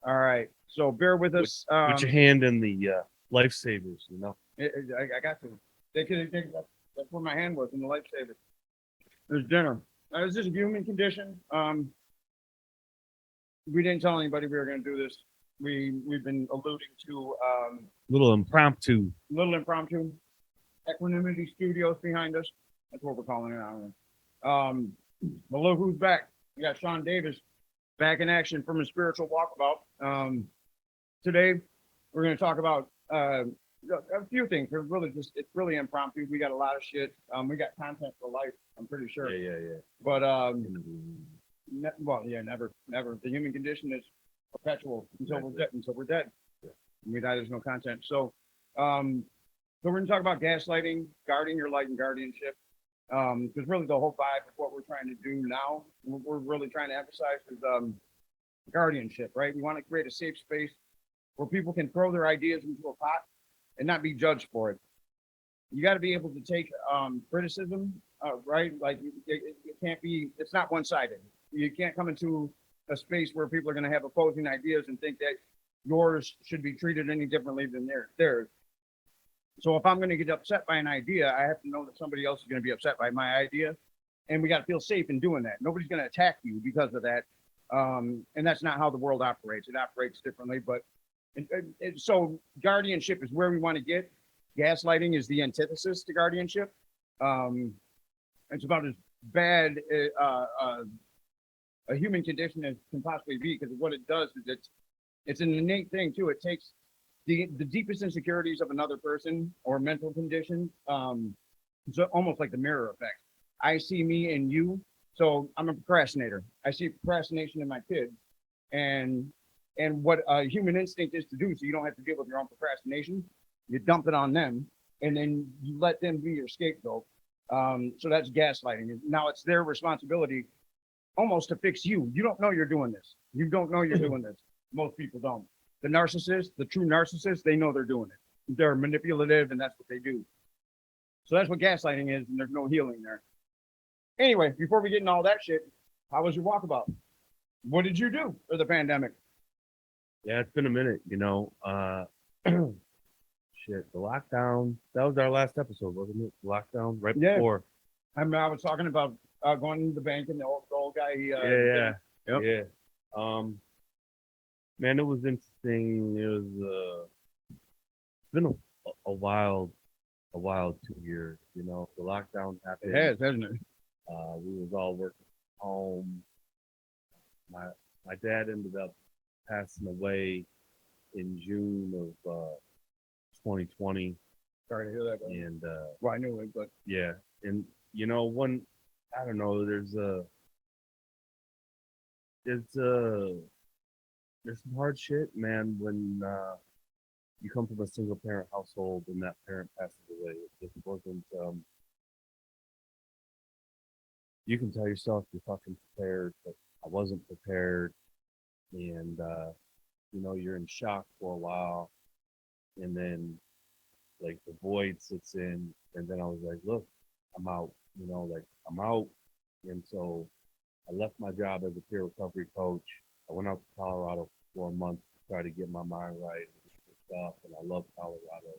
All right. So bear with us. Put your hand in the lifesavers, you know. I got to. That's where my hand was in the lifesaver. There's dinner. This is a human condition. We didn't tell anybody we were going to do this. We've been alluding to Little impromptu. little impromptu equanimity studios behind us. That's what we're calling it now. But look who's back. We got Sean Davis back in action from his spiritual walkabout. Today we're going to talk about a few things. It's really impromptu. We got a lot of shit. We got content for life. I'm pretty sure. Yeah. But never. The human condition is perpetual until we're dead. Until we're dead. Yeah. When we die, there's no content. So we're going to talk about gaslighting, guarding your light, and guardianship. Because really the whole vibe of what we're trying to do now, we're really trying to emphasize is guardianship, right? We want to create a safe space where people can throw their ideas into a pot and not be judged for it. You got to be able to take criticism, right? Like it can't be, it's not one-sided. You can't come into a space where people are going to have opposing ideas and think that yours should be treated any differently than theirs. So if I'm going to get upset by an idea, I have to know that somebody else is going to be upset by my idea. And we got to feel safe in doing that. Nobody's going to attack you because of that. And that's not how the world operates. It operates differently. But so guardianship is where we want to get. Gaslighting is the antithesis to guardianship. It's about as bad a human condition as can possibly be, because what it does is it's an innate thing too. It takes the deepest insecurities of another person or mental condition. It's almost like the mirror effect. I see me and you. So I'm a procrastinator. I see procrastination in my kids, and what a human instinct is to do, so you don't have to deal with your own procrastination. You dump it on them, and then you let them be your scapegoat. So that's gaslighting. Now it's their responsibility almost to fix you. You don't know you're doing this. You don't know you're doing this. Most people don't. The narcissist, the true narcissist, they know they're doing it. They're manipulative, and that's what they do. So that's what gaslighting is, and there's no healing there. Anyway, before we get into all that shit, how was your walkabout? What did you do for the pandemic? Yeah, it's been a minute, you know. Shit, the lockdown. That was our last episode, wasn't it? The lockdown right before. I was talking about going to the bank, and the old guy. Yeah. Man, it was interesting. It was it's been a wild 2 years. You know, the lockdown happened. It has, hasn't it? We was all working from home. My dad ended up passing away in June of 2020. Sorry to hear that. Buddy. And well, I knew it, but yeah, and you know, I don't know. There's some hard shit, man, when you come from a single parent household and that parent passes away. It just wasn't. You can tell yourself you're fucking prepared, but I wasn't prepared, and you know, you're in shock for a while, and then like the void sits in, and then I was like, look, I'm out. You know, like I'm out, and so I left my job as a peer recovery coach. I went out to Colorado for a month to try to get my mind right and stuff, and I love Colorado.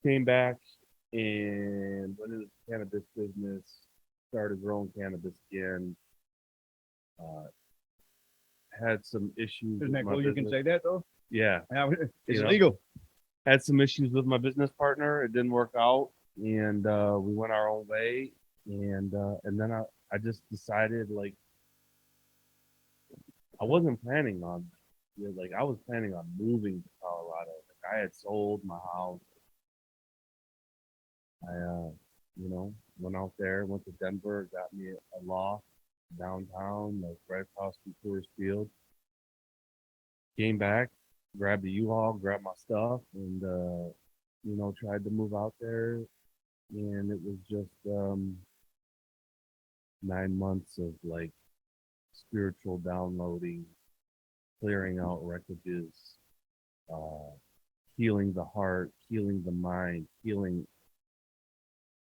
Came back and went into the cannabis business, started growing cannabis again. Had some issues. Isn't that cool? You can say that though. Yeah, it's legal. Had some issues with my business partner. It didn't work out, and we went our own way. And then I just decided, like, I wasn't planning on, like, I was planning on moving to Colorado. Like, I had sold my house. I, you know, went out there, went to Denver, got me a loft downtown, like right across from Coors Field. Came back, grabbed the U-Haul, grabbed my stuff, and you know, tried to move out there. And it was just 9 months of like spiritual downloading, clearing out wreckages, healing the heart, healing the mind, healing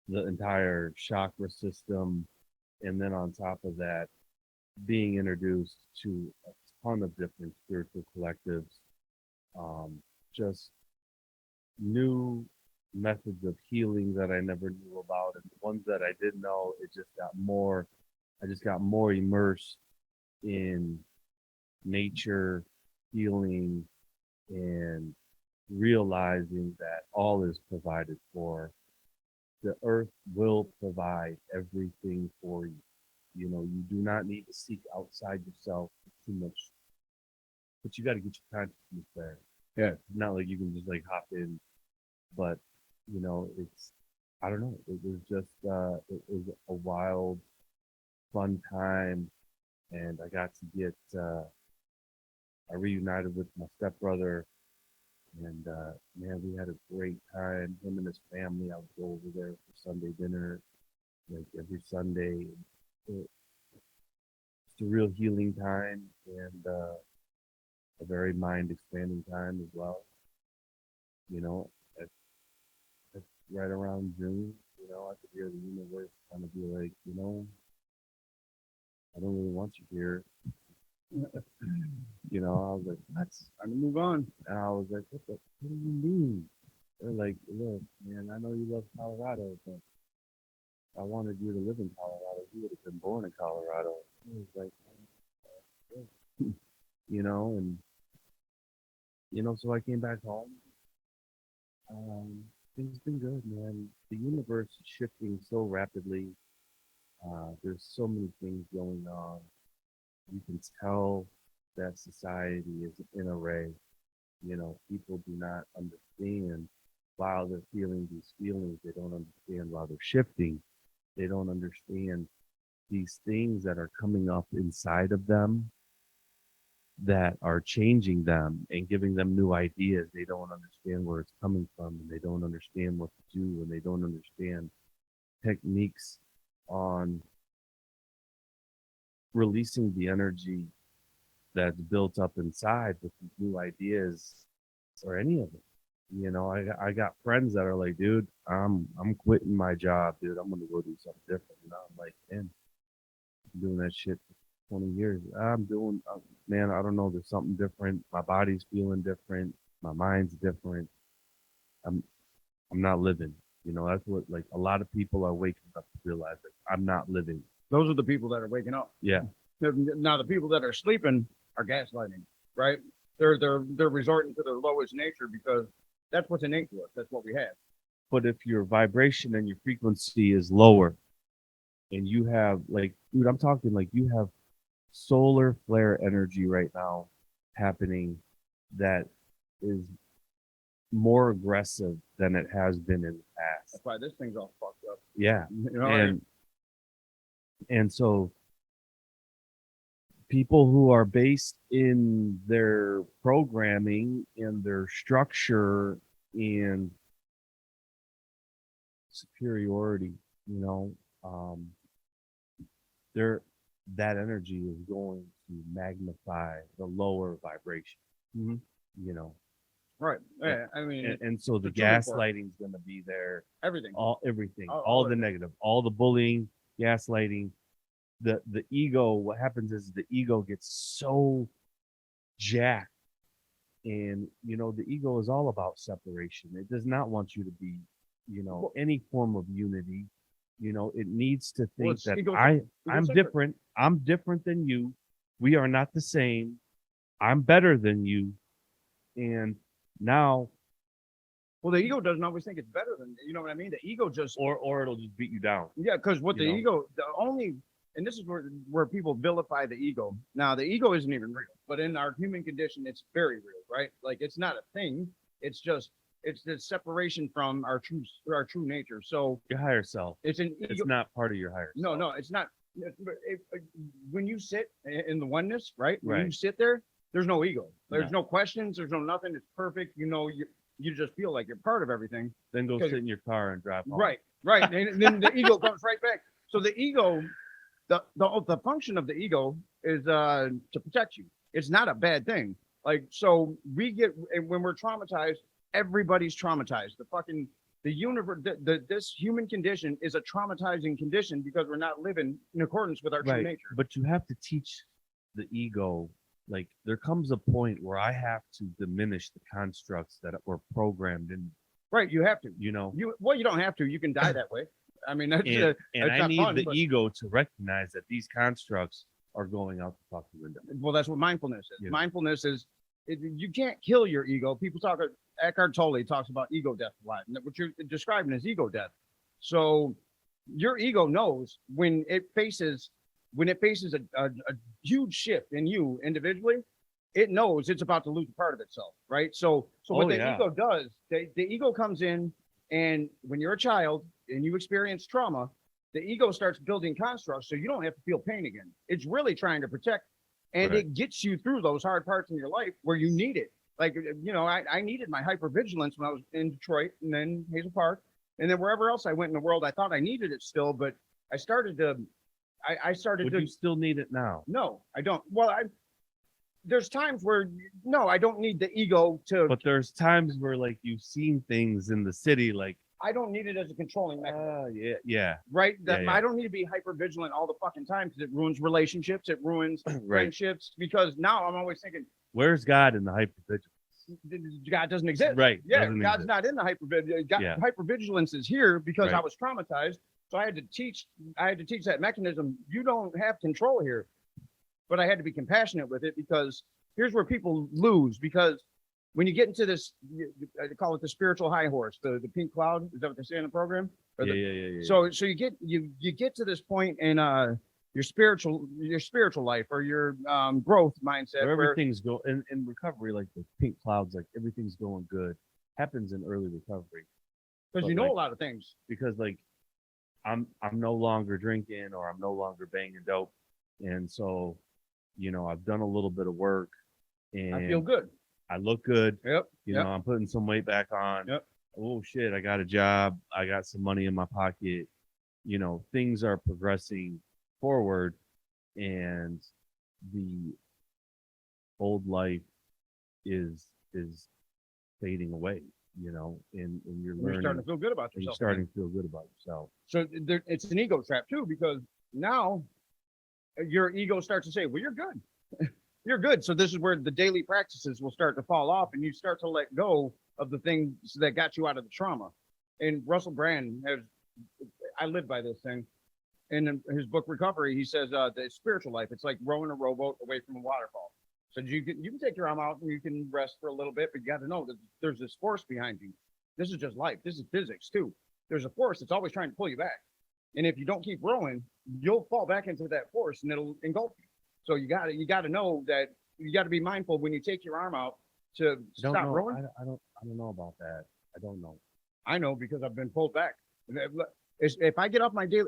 the entire chakra system, and then on top of that, being introduced to a ton of different spiritual collectives, just new methods of healing that I never knew about, and the ones that I did know, it just got more. I just got more immersed in nature, healing, and realizing that all is provided for. The earth will provide everything for you. You know, you do not need to seek outside yourself too much, but you got to get your consciousness there. Yeah. Not like you can just like hop in, but you know, it's, I don't know. It was just, it was a wild, fun time, and I got to get, I reunited with my stepbrother, and man, we had a great time. Him and his family. I would go over there for Sunday dinner, like every Sunday. It's a real healing time, and a very mind expanding time as well. You know, at right around June, you know, I could hear the universe kind of be like, you know, I don't really want you here. You know, I was like, what? Time to move on. And I was like, what do you mean? They're like, look, man, I know you love Colorado, but I wanted you to live in Colorado. You would have been born in Colorado. I was like, you know, and, you know, so I came back home. Things have been good, man. The universe is shifting so rapidly. There's so many things going on. You can tell that society is in array. You know, people do not understand while they're feeling these feelings. They don't understand while they're shifting. They don't understand these things that are coming up inside of them that are changing them and giving them new ideas. They don't understand where it's coming from, and they don't understand what to do, and they don't understand techniques on releasing the energy that's built up inside with these new ideas or any of it. You know, I got friends that are like, dude, I'm quitting my job, dude. I'm gonna go do something different. And I'm like, man, I'm doing that shit for 20 years. I'm doing, man, I don't know. There's something different. My body's feeling different. My mind's different. I'm I'm not living. You know, that's what like a lot of people are waking up to realize that I'm not living. Those are the people that are waking up. Yeah. Now the people that are sleeping are gaslighting, right? They're resorting to their lowest nature because that's what's innate to us. That's what we have. But if your vibration and your frequency is lower and you have like, dude, I'm talking like you have solar flare energy right now happening that is more aggressive than it has been in the past. That's why this thing's all fucked up. Yeah. You know, And so people who are based in their programming and their structure and superiority, you know, they're that energy is going to magnify the lower vibration. Mhm. You know, right. Yeah, I mean, and so the it's a tool for gaslighting is going to be there. everything. Everything, All all of the it. negative, all the bullying, gaslighting, the ego. What happens is the ego gets so jacked, and you know the ego is all about separation. It does not want you to be, you know, any form of unity. You know, it needs to Well, think it's that egocentric. I'm Egocentric. different. I'm different than you. We are not the same. I'm better than you. And now, Well, the ego doesn't always think it's better than you know what I mean. The ego just or it'll just beat you down. yeah, because what You the know? ego, the only, and this is where people vilify the ego. Now, the ego isn't even real, but in our human condition, it's very real, right? Like it's not a thing. It's just it's the separation from our true nature. So Your higher self. it's an ego. It's not part of your higher No, self. no, it's not. When you sit in the oneness, right? When you Right. sit there, there's no ego. There's No. no questions. There's no nothing. It's perfect. You know, you just feel like you're part of everything. Then go Because- sit in your car and drive home. Right, right. And then the ego comes right back. So the ego, the function of the ego is to protect you. It's not a bad thing. Like so, we get when we're traumatized. Everybody's traumatized. The universe, this human condition is a traumatizing condition because we're not living in accordance with our true Right. nature. But you have to teach the ego like there comes a point where I have to diminish the constructs that were programmed in, Right. You have to. you know, You don't have to. You can die that way. I mean, that's and it's I not need fun, the but, ego to recognize that these constructs are going out the fucking window. well, that's what mindfulness is. Yeah. Mindfulness is you can't kill your ego. People talk. Eckhart Tolle talks about ego death a lot, and what you're describing is ego death. So your ego knows when it faces a huge shift in you individually, it knows it's about to lose a part of itself, right? So what Oh, the yeah. ego does, the ego comes in, and when you're a child and you experience trauma, the ego starts building constructs so you don't have to feel pain again. It's really trying to protect, and Correct. it gets you through those hard parts in your life where you need it. Like, I needed my hypervigilance when I was in Detroit and then Hazel Park, and then wherever else I went in the world. I thought I needed it still, but I started to, I started Would to, you still need it now? no, I don't. Well, there's times where, no, I don't need the ego to, But there's times where like you've seen things in the city like, I don't need it as a controlling mechanism. yeah, Right? That yeah. I don't need to be hyper vigilant all the fucking time because it ruins relationships, it ruins right. friendships. Because now I'm always thinking, Where's God in the hypervigilance? God doesn't exist. Right. Yeah, doesn't God's exist. not in the hypervigilance. Yeah. Hypervigilance is here because I Right. was traumatized. So I had to teach that mechanism. You don't have control here. But I had to be compassionate with it, because here's where people lose. Because when you get into this, I call it the spiritual high horse, the pink cloud. Is that what they say in the program? Or Yeah, the- yeah. So you get to this point in your spiritual life, or your growth mindset, Where where everything's going in recovery, like the pink clouds, like everything's going good, happens in early recovery. because but you know like- a lot of things. Because like I'm no longer drinking, or I'm no longer banging dope. And so, I've done a little bit of work, and I feel good. I look good. Yep. You know, I'm putting some weight back on. Yep. Oh shit, I got a job. I got some money in my pocket. Things are progressing forward, and the old life is fading away, and you're You're learning, starting to feel good about and you're yourself. starting to feel good about yourself. So it's an ego trap too, because now your ego starts to say, well, you're good. You're good. So this is where the daily practices will start to fall off, and you start to let go of the things that got you out of the trauma. And Russell Brand I live by this thing. In his book Recovery, he says the spiritual life, it's like rowing a rowboat away from a waterfall. So you can take your arm out and you can rest for a little bit, but you got to know that there's this force behind you. This is just life. This is physics too. There's a force that's always trying to pull you back. And if you don't keep rowing, you'll fall back into that force and it'll engulf you. So you gotta know that you gotta be mindful when you take your arm out to stop rowing. I don't know about that. I don't know. I know, because I've been pulled back. If I get off my daily,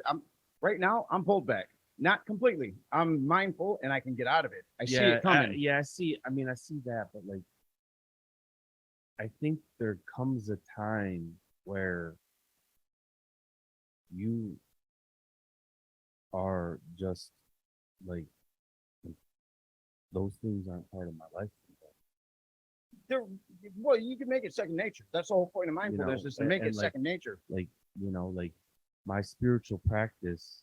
right now I'm pulled back, not completely. I'm mindful and I can get out of it. I see it coming. I see. I mean, I see that, but like, I think there comes a time where you are just like, those things aren't part of my life anymore. Well, you can make it second nature. That's the whole point of mindfulness, is to make it second nature. Like, like my spiritual practice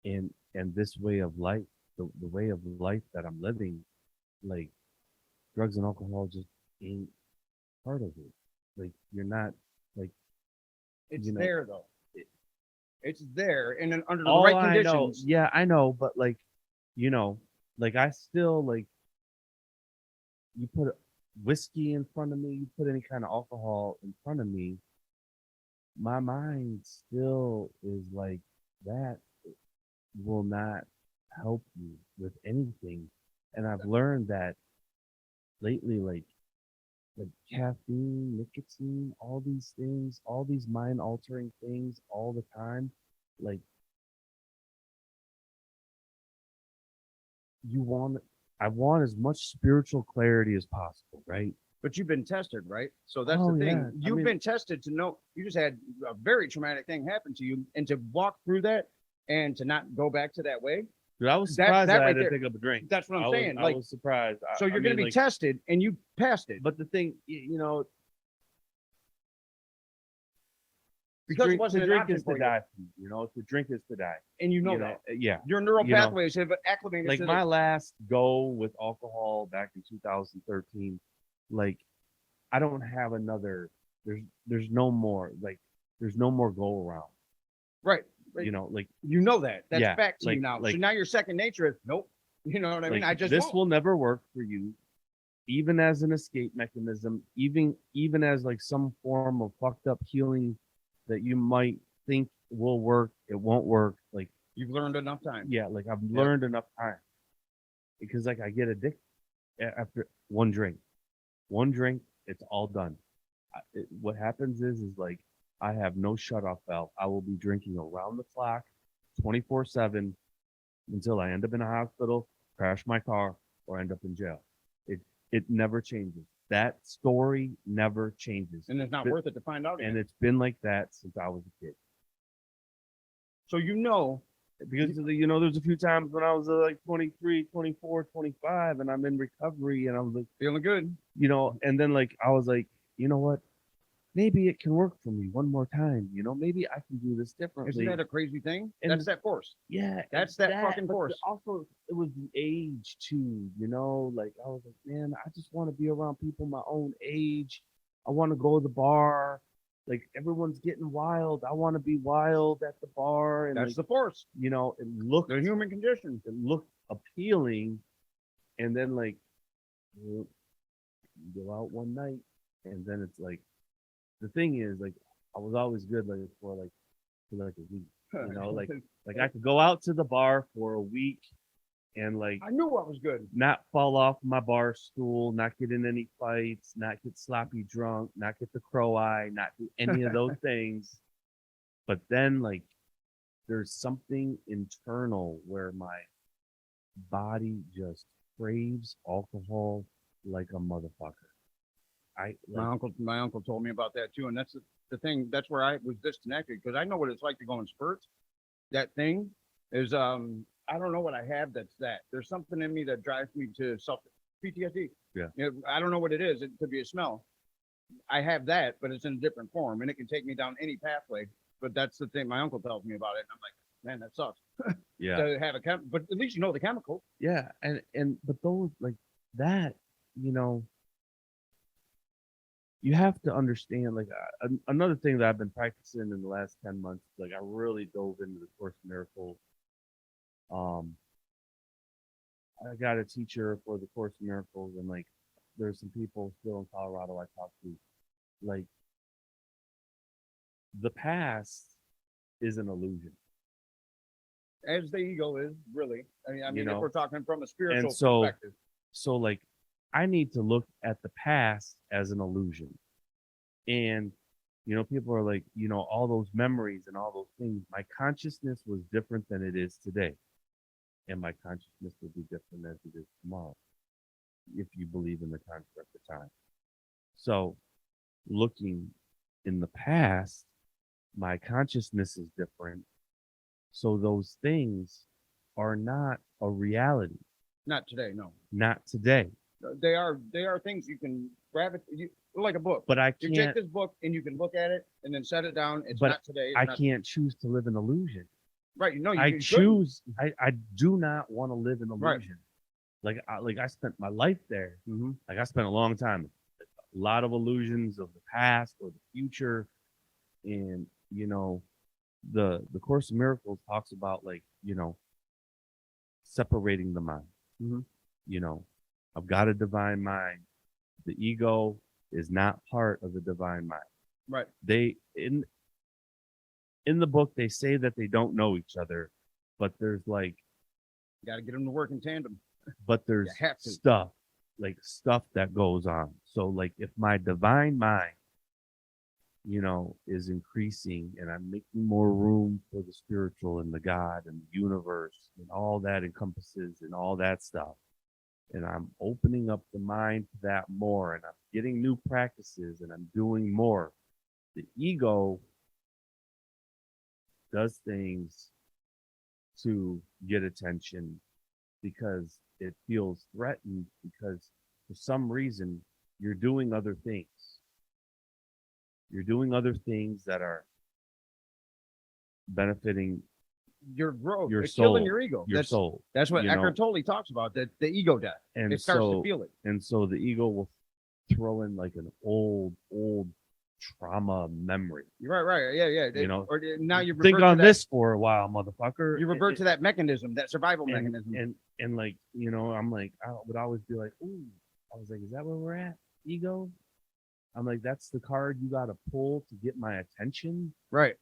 and this way of life, the way of life that I'm living, like drugs and alcohol just ain't part of it. Like, you're not, like, It's there though. It's there, and then under the all right I know, conditions. yeah, I know, but like, like I still, like, you put whiskey in front of me, you put any kind of alcohol in front of me, my mind still is like, that will not help you with anything. And I've learned that lately, like caffeine, nicotine, all these things, all these mind altering things all the time, like, I want as much spiritual clarity as possible, right? But you've been tested, right? So that's Oh, the thing. yeah. You've been tested to know. You just had a very traumatic thing happen to you, and to walk through that and to not go back to that way. Dude, I was That- surprised that I right had to there- pick up a drink. That's what I'm saying. I was surprised. So you're going to be tested, and you passed it. But the thing, because it to wasn't an drink option is for to you, die. You know, to drink is to die. and you know You know, that yeah. your neural You know, pathways have acclimated like to my this. last go with alcohol back in 2013, like I don't have another. There's no more like there's no more go around. Right. You know, like You know that. That's yeah, fact to you now. So like now your second nature is nope. You know what I mean? like I just this won't. will never work for you, even as an escape mechanism, even as like some form of fucked up healing that you might think will work, it won't work. Like You've learned enough time. yeah, like I've Yep. learned enough time because like I get addicted after one drink, it's all done. What happens is like I have no shut off valve. I will be drinking around the clock, 24/7 until I end up in a hospital, crash my car, or end up in jail. It it never changes. That story never changes. And it's not worth it to find out And again. it's been like that since I was a kid. So you know, Because you know, there's a few times when I was like 23, 24, 25, and I'm in recovery, and I was like, feeling good. you know, and then like I was like, you know what? Maybe it can work for me one more time. You know, maybe I can do this differently. Isn't that a crazy thing? And- That's that force. Yeah, That's it's that fucking but force. Also, it was the age too. You know, like I was like, man, I just want to be around people my own age. I want to go to the bar. Like everyone's getting wild. I want to be wild at the bar, and That's like the force. you know, The human condition. it looked appealing, and then like you go out one night, and then it's like the thing is like I was always good like for like a week. You know, like I could go out to the bar for a week and like I knew what was good. not fall off my bar stool, not get in any fights, not get sloppy drunk, not get the crow eye, not do any of those things. But then like there's something internal where my body just craves alcohol like a motherfucker. My uncle told me about that too, and that's the thing. That's where I was disconnected because I know what it's like to go in spurts. That thing is I don't know what I have that's that. There's something in me that drives me to self PTSD. Yeah. I don't know what it is. It could be a smell. I have that, but it's in a different form, and it can take me down any pathway. But that's the thing. My uncle tells me about it, and I'm like, man, that sucks. Yeah. To have but at least you know the chemical. Yeah, and but those like that, you know, you have to understand. Like another thing that I've been practicing in the last 10 months, like I really dove into the Course in Miracles. I got a teacher for the Course in Miracles, and like there's some people still in Colorado I talk to. Like the past is an illusion, As the ego is really. I mean, know, if we're talking from a spiritual and so perspective. so like I need to look at the past as an illusion. And you know, people are like, you know, all those memories and all those things. My consciousness was different than it is today. And my consciousness will be different as it is tomorrow, if you believe in the construct of time. So looking in the past, my consciousness is different. So those things are not a reality. Not today, no. Not today. They are things you can grab it like a book. But I You take can't this book and you can look at it and then set it down. It's But not today. It's I not, can't choose to live an illusion. right. No, I you choose. I do not want to live an Right. illusion. Like I spent my life there. Mm-hmm. Like I spent a long time. A lot of illusions of the past or the future, and you know, the Course in Miracles talks about like you know, separating the mind. Mm-hmm. You know, I've got a divine mind. The ego is not part of the divine mind. Right. They in the book they say that they don't know each other, but there's like Got to get them to work in tandem. there's You have to. stuff that goes on. So like if my divine mind, you know, is increasing and I'm making more room for the spiritual and the God and the universe and all that encompasses and all that stuff, and I'm opening up the mind to that more and I'm getting new practices and I'm doing more, the ego does things to get attention because it feels threatened because for some reason you're doing other things. You're doing other things that are benefiting your growth. your It's killing soul, your ego. your soul. That's what you know? Eckhart Tolle talks about. That the ego death. And It starts to so feel it. and so the ego will throw in like an old trauma memory. Right. Yeah. You know, Or now you think revert on to that, this for a while, motherfucker. you revert to that mechanism, that survival mechanism. And like, I'm like, I would always be like, ooh, I was like, is that where we're at? Ego? I'm like, that's the card you got to pull to get my attention. Right.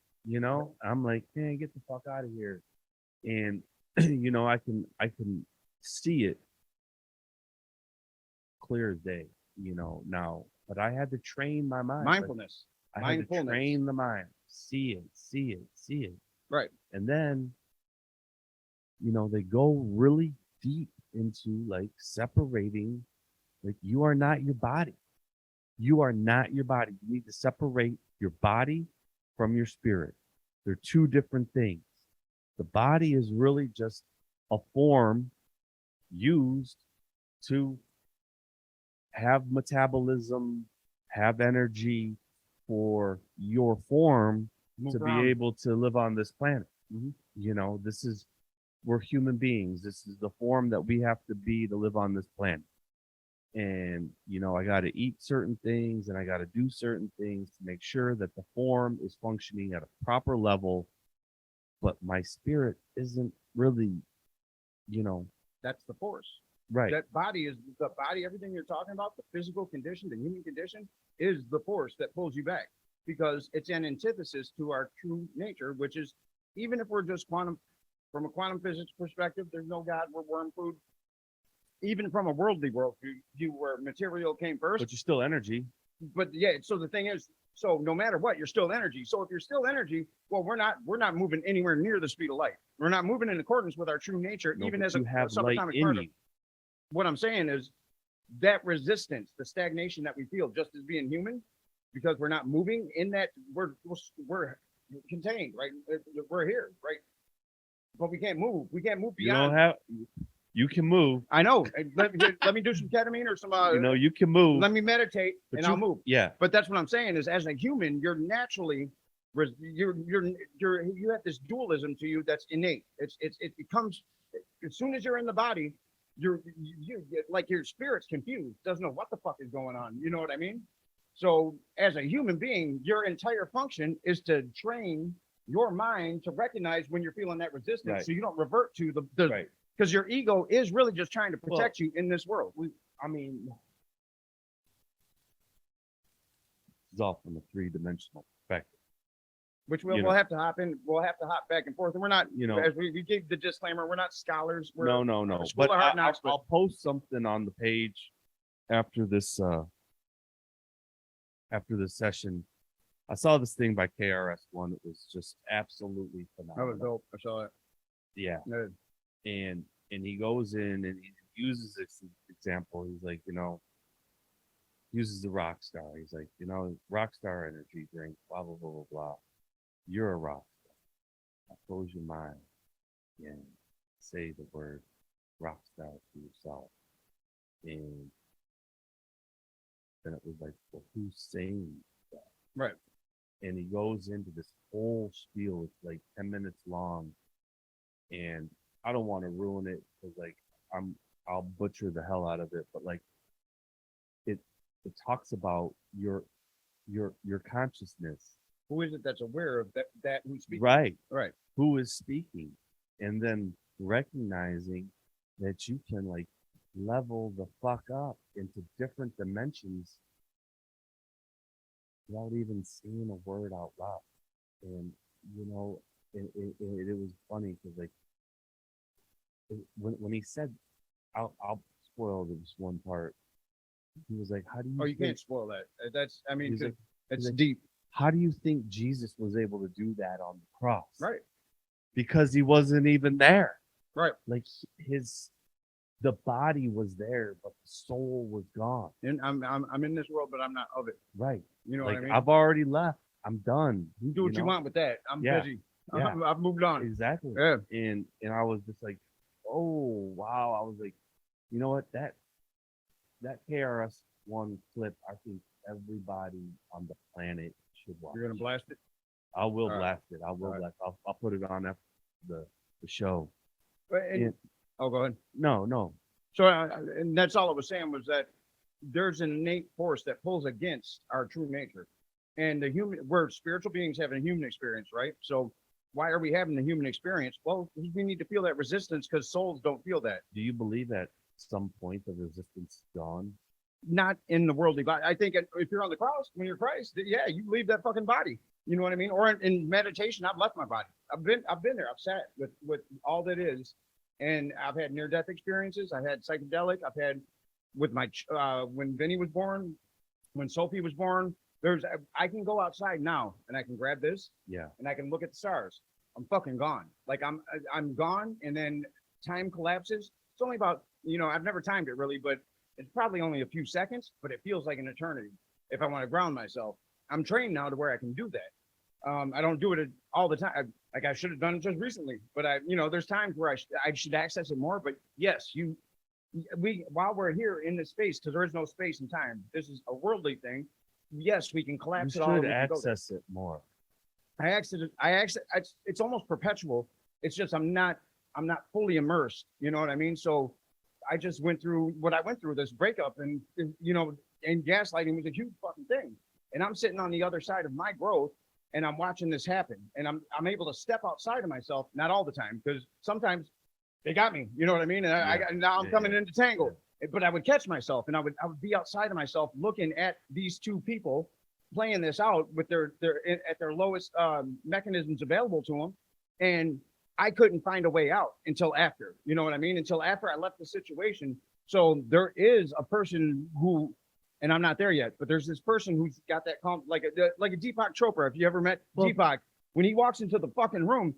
I'm like, man, get the fuck out of here. And, I can see it clear as day, now, but I had to train my mind. Mindfulness. I had to train the mind, see it. Right. And then, they go really deep into like separating, like you are not your body. You are not your body. You need to separate your body from your spirit. They're two different things. The body is really just a form used to have metabolism, have energy for your form Move to around. be able to live on this planet. Mhm. We're human beings. This is the form that we have to be to live on this planet. And, I got to eat certain things and I got to do certain things to make sure that the form is functioning at a proper level. But my spirit isn't really, That's the force. right. That body is the body. Everything you're talking about, the physical condition, the human condition, is the force that pulls you back, because it's an antithesis to our true nature, which is, even if we're just from a quantum physics perspective, there's no God, we're worm food. Even from a worldly worldview, where material came first. But you're still energy. But yeah, so the thing is, so no matter what, you're still energy. So if you're still energy, well, we're not moving anywhere near the speed of light. We're not moving in accordance with our true nature, No, even but as you a have light subatomic in particle. you. What I'm saying is that resistance, the stagnation that we feel just as being human, because we're not moving in that, we're contained, right? We're here, right? But we can't move. We can't move You beyond. don't have. You can move. I know. Let me do some ketamine or some. You can move. Let me meditate and I'll move. Yeah. But that's what I'm saying is, as a human, you're naturally, you have this dualism to you that's innate. It becomes, as soon as you're in the body, you like your spirit's confused, doesn't know what the fuck is going on. You know what I mean? So as a human being, your entire function is to train your mind to recognize when you're feeling that resistance, Right. so you don't revert to the Right. because your ego is really just trying to protect you in this world. It's all from a three-dimensional perspective. Which we'll have to hop in. We'll have to hop back and forth. And we're not, as we gave the disclaimer, we're not scholars. We're No. School But of Hard Knocks, I'll post something on the page after this session. I saw this thing by KRS-One. It was just absolutely that was phenomenal. dope. I saw it. Yeah. Good. And he goes in and he uses this example. He's like, uses the rock star. He's like, rock star energy drink, blah, blah, blah, blah, blah. You're a rock star. Now close your mind and say the word rock star to yourself. And then it was like, well, who's saying that? Right. And he goes into this whole spiel. It's like 10 minutes long. And I don't want to ruin it because like I'll butcher the hell out of it, but like it talks about your consciousness. Who is it that's aware of that who's speaking? Right. Right. Who is speaking? And then recognizing that you can like level the fuck up into different dimensions without even saying a word out loud. And it was funny because like when he said, I'll spoil this one part. He was like, "How do you?" Oh, you can't spoil that. That's like, it's deep. How do you think Jesus was able to do that on the cross? Right. Because he wasn't even there. Right. Like the body was there, but the soul was gone. And I'm in this world, but I'm not of it. Right. You know like, what I mean? I've already left. I'm done. You do what you want with that. I'm busy. Yeah. I've moved on. Exactly. Yeah. And I was just like, oh wow. I was like, you know what? That KRS-One clip, I think everybody on the planet should watch. You're gonna blast it? I will All right. blast it. I will All right. blast. I'll put it on after the show. And, And, oh, go ahead. no. So, and that's all I was saying was that there's an innate force that pulls against our true nature. And we're spiritual beings having a human experience, right? So why are we having the human experience? Well, we need to feel that resistance because souls don't feel that. Do you believe at some point the resistance is gone? Not in the worldly body. I think if you're on the cross, when you're Christ, yeah, you leave that fucking body. You know what I mean? Or in meditation, I've left my body. I've been there. I've sat with all that is, and I've had near death experiences. I've had psychedelic. I've had with my when Vinny was born, when Sophie was born. I can go outside now and I can grab this Yeah. and I can look at the stars. I'm fucking gone. Like I'm gone, and then time collapses. It's only about I've never timed it really, but it's probably only a few seconds, but it feels like an eternity if I want to ground myself. I'm trained now to where I can do that. I don't do it all the time. Like I should have done it just recently, but there's times where I should access it more. But yes, while we're here in this space, because there is no space and time, this is a worldly thing. Yes, we can You collapse it all. should access it more. I access. It's almost perpetual. It's just I'm not fully immersed. You know what I mean? So I just went through what I went through, this breakup, and gaslighting was a huge fucking thing. And I'm sitting on the other side of my growth, and I'm watching this happen, and I'm able to step outside of myself, not all the time, because sometimes they got me. You know what I mean? And now I'm coming into tangle, but I would catch myself, and I would be outside of myself, looking at these two people playing this out with their at their lowest mechanisms available to them, and I couldn't find a way out until after, you know what I mean? Until after I left the situation. So there is a person who, and I'm not there yet, but there's this person who's got that like a Deepak Chopra. If you ever met Deepak, when he walks into the fucking room,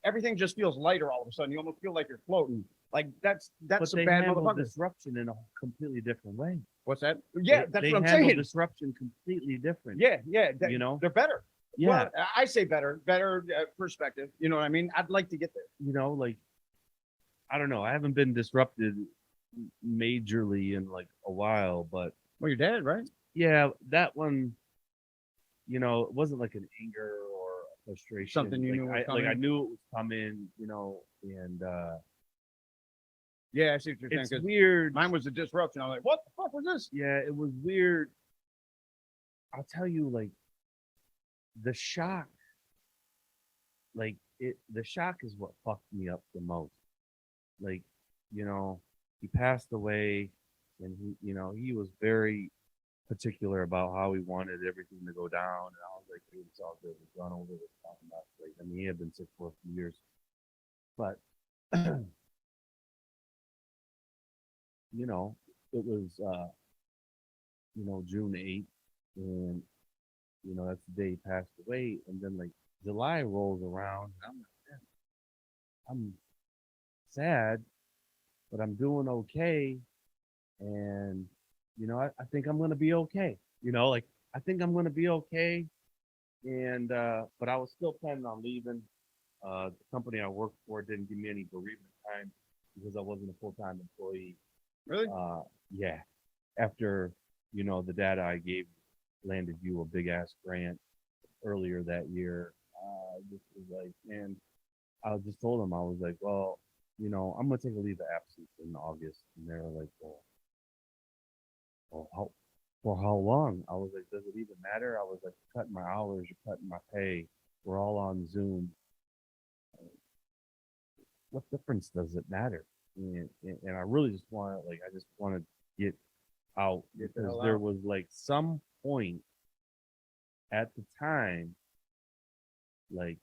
everything just feels lighter all of a sudden. You almost feel like you're floating. Like that's But a they bad handle motherfucker. disruption in a completely different way. What's that? Yeah, that's they what I'm handle saying. disruption completely different. Yeah, they're better. Yeah. Well, I say better perspective. You know what I mean? I'd like to get there. Like, I don't know. I haven't been disrupted majorly in like a while, but Well, your dad, right? yeah, that one, it wasn't like an anger or a frustration. Something you knew was coming. I knew it was coming, and Yeah, I see what you're saying. it's 'cause weird. Mine was a disruption. I'm like, what the fuck was this? Yeah, it was weird. I'll tell you, like, the shock, the shock is what fucked me up the most. Like, he passed away, and he was very particular about how he wanted everything to go down. And I was like, dude, it's all good. We've gone over this time. Like, I mean, he had been sick for a few years, but it was June 8th, and that's the day he passed away. And then like July rolls around, and I'm like, man, I'm sad, but I'm doing okay. And, I think I'm going to be okay. I think I'm going to be okay. And, but I was still planning on leaving. The company I worked for didn't give me any bereavement time because I wasn't a full-time employee. Really? Yeah. After, the data I gave landed you a big ass grant earlier that year. This was like, man, I just told them, I was like, well, I'm gonna take a leave of absence in August. And they were like, for how long? I was like, does it even matter? I was like, cutting my hours, you're cutting my pay. We're all on Zoom. What difference does it matter? And I really just want to, I just want to get out because there was like some point at the time, like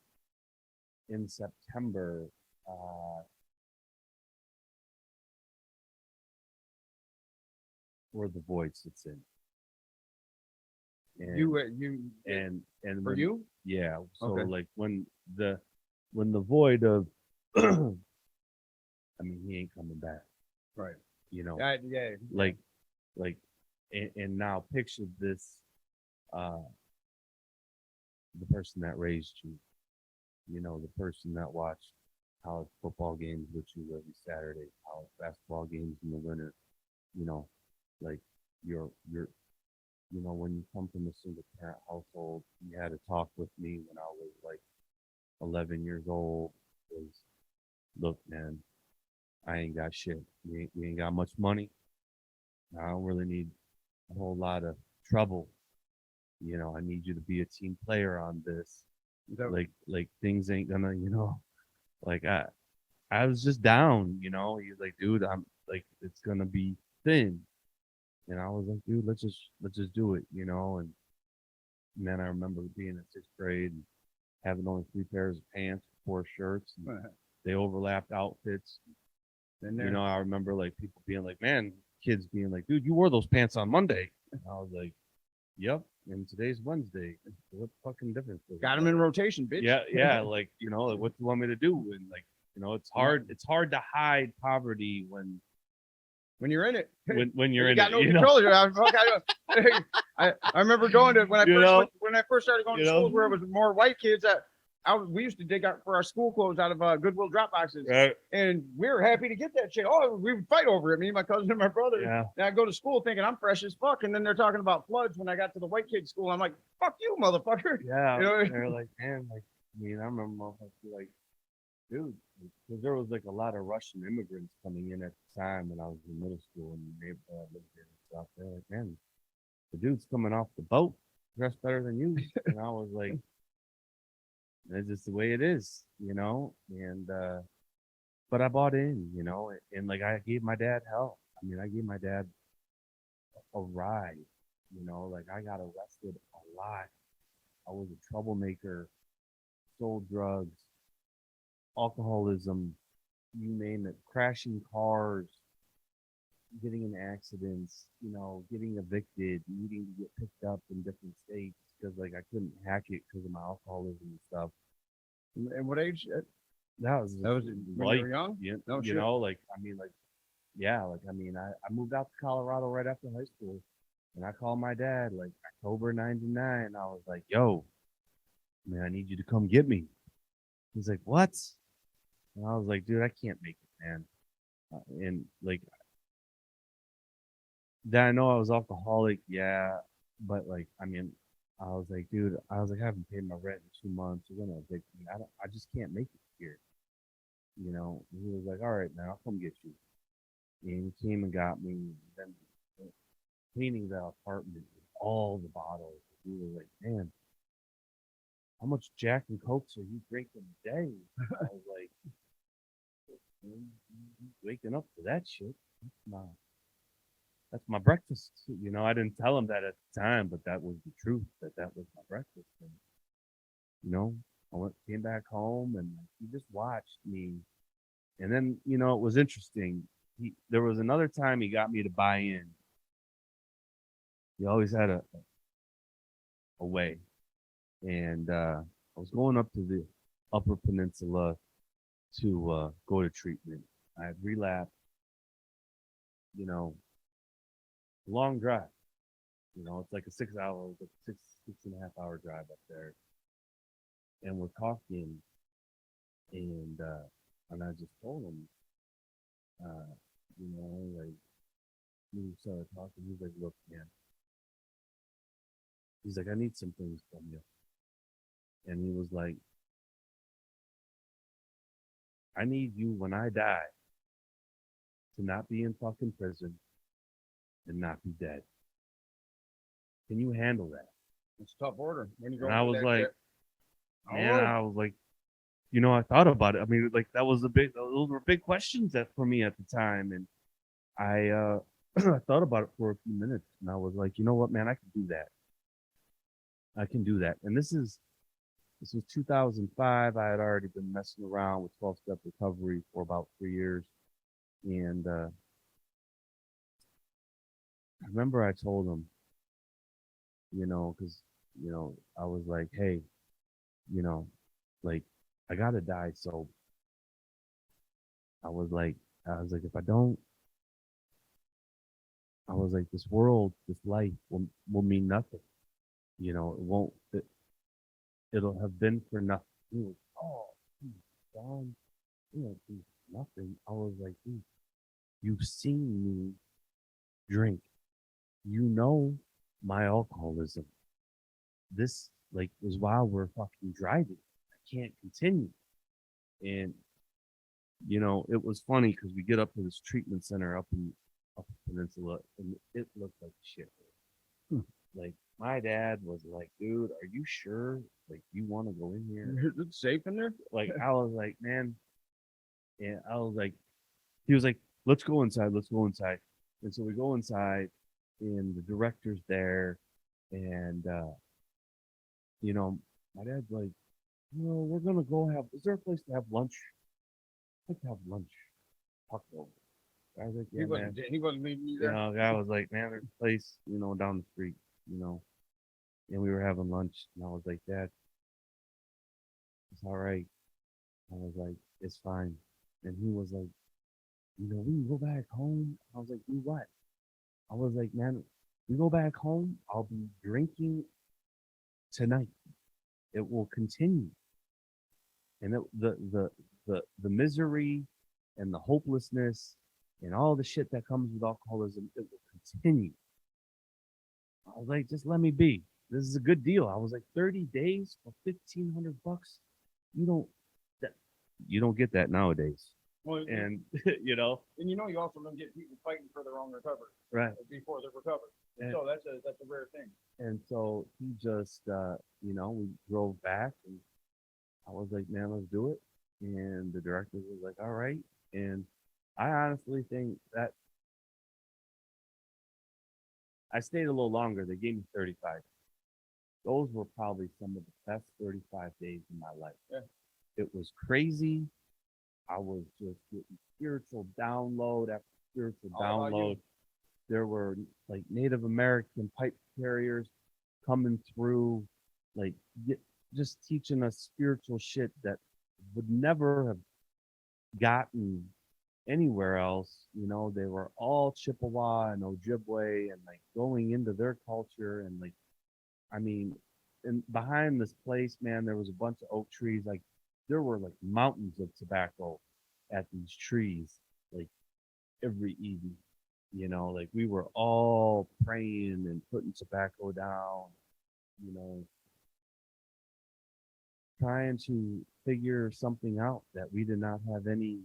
in September, where the void sits in. And and for when, you? yeah. So Okay. like when the void of, I mean, he ain't coming back. Right. Yeah. Like, and now picture this, the person that raised you, the person that watched college football games with you every Saturday, college basketball games in the winter, like your you know, when you come from a single parent household, you had to talk with me when I was like 11 years old. Was, look, man, I ain't got shit. We ain't got much money. I don't really need a whole lot of trouble. You know, I need you to be a team player on this. So, Like things ain't gonna, like I was just down, He's like, dude, I'm like, it's gonna be thin. And I was like, dude, let's just do it, And then I remember being in sixth grade and having only 3 pairs of pants, 4 shirts, and they overlapped outfits. and there, I remember like people being like, man, kids being like, dude, you wore those pants on Monday. And I was like, yep. And today's Wednesday. What fucking difference does it got them in make? rotation, bitch. Yeah. Like, like, what do you want me to do? And like, it's hard. It's hard to hide poverty When you're in it, when you're you in got it. no control. I remember going to when I first started going to schools where it was more white kids. We used to dig out for our school clothes out of Goodwill drop boxes, Right. and we were happy to get that shit. Oh, we would fight over it, me, my cousin, and my brother. Yeah. And I go to school thinking I'm fresh as fuck, and then they're talking about floods. When I got to the white kids' school, I'm like, "Fuck you, motherfucker!" Yeah. You know? They're like, man, like, I remember like, dude, because there was like a lot of Russian immigrants coming in at the time when I was in middle school and lived here and stuff. They're like, man, the dude's coming off the boat dressed better than you. And I was like, it's just the way it is, And but I bought in, and like I gave my dad help. I mean, I gave my dad a ride, like I got arrested a lot. I was a troublemaker, sold drugs, alcoholism, you name it, crashing cars, getting in accidents, getting evicted, needing to get picked up in different states because like I couldn't hack it because of my alcoholism and stuff. And what age? That was when you were young. No, shit. like I mean, like yeah, like I mean, I moved out to Colorado right after high school, and I called my dad like October '99. I was like, "Yo, man, I need you to come get me." He's like, "What?" And I was like, "Dude, I can't make it, man." And like, then I know I was alcoholic, yeah, but like, I mean, I was like, dude, I was like, I haven't paid my rent in 2 months. You're gonna evict me. I just can't make it here. And he was like, all right, man, I'll come get you. And he came and got me. And then cleaning the apartment with all the bottles. We were like, man, how much Jack and Cokes are you drinking a day? I was like, waking up to that shit. That's my breakfast. I didn't tell him that at the time, but that was the truth. That was my breakfast. And came back home, and he just watched me. And then it was interesting. There was another time he got me to buy in. He always had a way, and I was going up to the Upper Peninsula to go to treatment. I had relapsed. Long drive. It's like a 6 hour, 6.5 hour drive up there. And we're talking, and I just told him, like we started talking. He's like, look, man. He's like, I need some things from you. And he was like, I need you when I die to not be in fucking prison and not be dead. Can you handle that? It's a tough order when you go. And I was like, shit. man, I was like, I thought about it. I mean, like those were big questions for me at the time. And I I thought about it for a few minutes, and I was like, you know what, man, I can do that. I can do that. And this was 2005. I had already been messing around with 12-step recovery for about 3 years. And I remember I told him, because, I was like, hey, like, I got to die. So I was like, if I don't, I was like, this world, this life will mean nothing. It won't, it'll have been for nothing. He was, oh, John, nothing. I was like, dude, you've seen me drink. my alcoholism. This like was while we're fucking driving. I can't continue. And it was funny because we get up to this treatment center up in up the peninsula, and it looked like shit. Hmm. Like my dad was like, "Dude, are you sure? Like, you want to go in here?" Is it safe in there? Like, I was like, "Man," and I was like, he was like, "Let's go inside. Let's go inside." And so we go inside, and the director's there, and my dad's like, we're gonna go have. Is there a place to have lunch? I'd like to have lunch. Talk over. I was like, He yeah, man. wasn't. He wasn't leaving you You there. know, the guy was like, man, there's a place, down the street, and we were having lunch, and I was like, Dad, it's all right. I was like, it's fine. And he was like, we can go back home. I was like, do what? I was like, man, we go back home, I'll be drinking tonight. It will continue. And the misery and the hopelessness and all the shit that comes with alcoholism, it will continue. I was like, just let me be. This is a good deal. I was like, 30 days for $1,500. You don't get that nowadays. Well, And and you also don't get people fighting for their own recovery right. before they're recovered. And, So that's a rare thing. and so he just we drove back, and I was like, man, let's do it. And the director was like, all right. And I honestly think that I stayed a little longer. They gave me 35. Those were probably some of the best 35 days in my life. Yeah. It was crazy. I was just getting spiritual download after spiritual All about you. download. There were like Native American pipe carriers coming through, like just teaching us spiritual shit that would never have gotten anywhere else. They were all Chippewa and Ojibwe, and like going into their culture, and like, I mean, and behind this place, man, there was a bunch of oak trees. Like there were like mountains of tobacco at these trees, like every evening. Like we were all praying and putting tobacco down, trying to figure something out that we did not have any,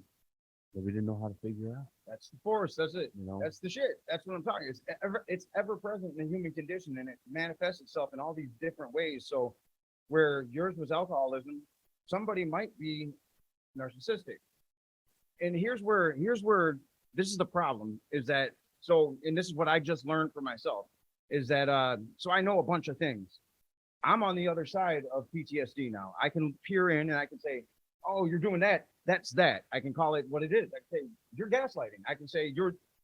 that we didn't know how to figure out. That's the force. That's it. You know, That's the shit. That's what I'm talking. It's ever present in the human condition, and it manifests itself in all these different ways. So, where yours was alcoholism, somebody might be narcissistic. And here's where this is the problem, is that and this is what I just learned for myself, is that so I know a bunch of things. I'm on the other side of PTSD now. I can peer in and I can say, oh, you're doing that. That's that. I can call it what it is. I can say, you're gaslighting. I can say